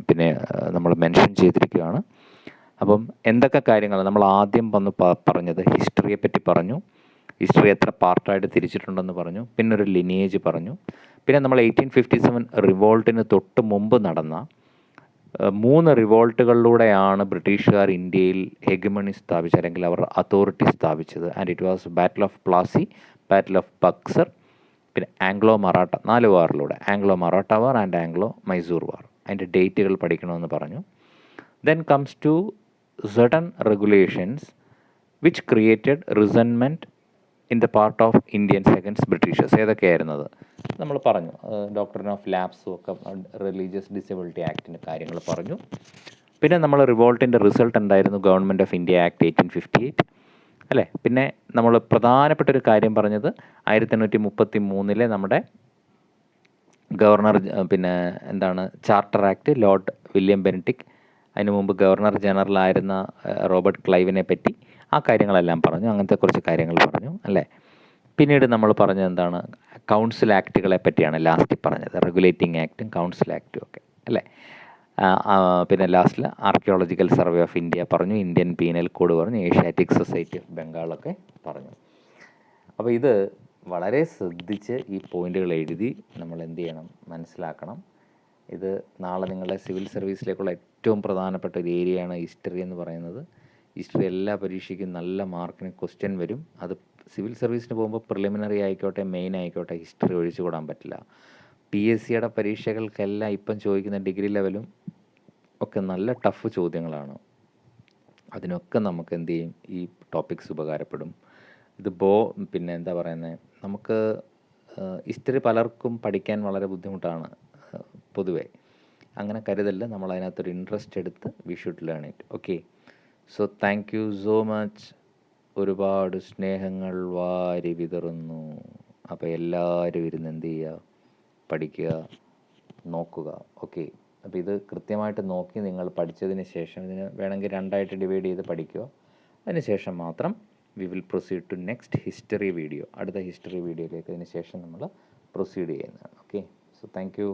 പിന്നെ നമ്മൾ മെൻഷൻ ചെയ്തിരിക്കുകയാണ്. അപ്പം എന്തൊക്കെ കാര്യങ്ങൾ നമ്മൾ ആദ്യം വന്ന് പറഞ്ഞത്, ഹിസ്റ്ററിയെ പറ്റി പറഞ്ഞു. ഹിസ്റ്ററി എത്ര പാർട്ടായിട്ട് തിരിച്ചിട്ടുണ്ടെന്ന് പറഞ്ഞു. പിന്നെ ഒരു ലിനിയേജ് പറഞ്ഞു. പിന്നെ നമ്മൾ 1857 റിവോൾട്ടിന് തൊട്ട് മുമ്പ് നടന്ന 3 റിവോൾട്ടുകളിലൂടെയാണ് ബ്രിട്ടീഷുകാർ ഇന്ത്യയിൽ ഹെഗമണി സ്ഥാപിച്ചത്, അല്ലെങ്കിൽ അവർ അതോറിറ്റി സ്ഥാപിച്ചത്. And it was battle of Plassey, battle of Buxar, പിന്നെ ആംഗ്ലോ മറാഠ, 4 വാറിലൂടെ, Anglo Maratha war and Anglo Mysore war. അതിൻ്റെ ഡേറ്റുകൾ പഠിക്കണമെന്ന് പറഞ്ഞു. Then comes to certain regulations which created resentment in the part of Indians against Britishers. ഏതൊക്കെയായിരുന്നത് നമ്മൾ പറഞ്ഞു. ഡോക്ട്രിൻ ഓഫ് ലാപ്സും ഒക്കെ, റിലീജിയസ് ഡിസബിലിറ്റി ആക്ടിൻ്റെ കാര്യങ്ങൾ പറഞ്ഞു. പിന്നെ നമ്മൾ റിവോൾട്ടിൻ്റെ റിസൾട്ട് എന്തായിരുന്നു? ഗവൺമെൻറ് ഓഫ് ഇന്ത്യ ആക്ട് 1858 അല്ലേ. പിന്നെ നമ്മൾ പ്രധാനപ്പെട്ട ഒരു കാര്യം പറഞ്ഞത് 1833 നമ്മുടെ ഗവർണർ, പിന്നെ എന്താണ്, charter act, lord William Benedict. അതിനു മുമ്പ് ഗവർണർ ജനറൽ ആയിരുന്ന റോബർട്ട് ക്ലൈവിനെ പറ്റി ആ കാര്യങ്ങളെല്ലാം പറഞ്ഞു. അങ്ങനത്തെ കുറച്ച് കാര്യങ്ങൾ പറഞ്ഞു അല്ലേ. പിന്നീട് നമ്മൾ പറഞ്ഞത് എന്താണ്? കൗൺസിൽ ആക്റ്റുകളെ പറ്റിയാണ് ലാസ്റ്റ് പറഞ്ഞത്. റെഗുലേറ്റിംഗ് ആക്റ്റും കൗൺസിൽ ആക്റ്റും ഒക്കെ അല്ലേ. പിന്നെ ലാസ്റ്റിൽ ആർക്കിയോളജിക്കൽ സർവേ ഓഫ് ഇന്ത്യ പറഞ്ഞു, ഇന്ത്യൻ പീനൽ കോഡ് പറഞ്ഞു, ഏഷ്യാറ്റിക് സൊസൈറ്റി ഓഫ് ബംഗാളൊക്കെ പറഞ്ഞു. അപ്പോൾ ഇത് വളരെ ശ്രദ്ധിച്ച് ഈ പോയിന്റുകൾ എഴുതി നമ്മൾ എന്ത് ചെയ്യണം? മനസ്സിലാക്കണം. ഇത് നാളെ നിങ്ങളുടെ സിവിൽ സർവീസിലേക്കുള്ള ഏറ്റവും പ്രധാനപ്പെട്ട ഒരു ഏരിയയാണ് ഹിസ്റ്ററി എന്ന് പറയുന്നത്. ഹിസ്റ്ററി എല്ലാ പരീക്ഷയ്ക്കും നല്ല മാർക്കിന് ക്വസ്റ്റ്യൻ വരും. അത് സിവിൽ സർവീസിന് പോകുമ്പോൾ പ്രിലിമിനറി ആയിക്കോട്ടെ, മെയിൻ ആയിക്കോട്ടെ, ഹിസ്റ്ററി ഒഴിച്ചുകൂടാൻ പറ്റില്ല. PSCയുടെ പരീക്ഷകൾക്കെല്ലാം ഇപ്പം ചോദിക്കുന്ന ഡിഗ്രി ലെവലും ഒക്കെ നല്ല ടഫ് ചോദ്യങ്ങളാണ്. അതിനൊക്കെ നമുക്ക് എന്ത് ചെയ്യും? ഈ ടോപ്പിക്സ് ഉപകാരപ്പെടും. ഇത് പിന്നെ എന്താ പറയുന്നത്, നമുക്ക് ഹിസ്റ്ററി പലർക്കും പഠിക്കാൻ വളരെ ബുദ്ധിമുട്ടാണ് പൊതുവേ. അങ്ങനെ കരുതല്ല, നമ്മൾ അതിനകത്തൊരു ഇൻട്രസ്റ്റ് എടുത്ത് we should learn it. Okay. So thank you so much. ഒരുപാട് സ്നേഹങ്ങൾ വാരി വിതറുന്നു. അപ്പോൾ എല്ലാവരും ഇരുന്ന് എന്ത് ചെയ്യുക? പഠിക്കുക, നോക്കുക. ഓക്കെ. അപ്പോൾ ഇത് കൃത്യമായിട്ട് നോക്കി നിങ്ങൾ പഠിച്ചതിന് ശേഷം ഇതിന് വേണമെങ്കിൽ 2ആയിട്ട് ഡിവൈഡ് ചെയ്ത് പഠിക്കുക. അതിന് ശേഷം മാത്രം we will proceed to next history video. അടുത്ത ഹിസ്റ്ററി വീഡിയോയിലേക്ക് അതിന് ശേഷം നമ്മൾ പ്രൊസീഡ് ചെയ്യുന്നതാണ്. ഓക്കെ. So thank U.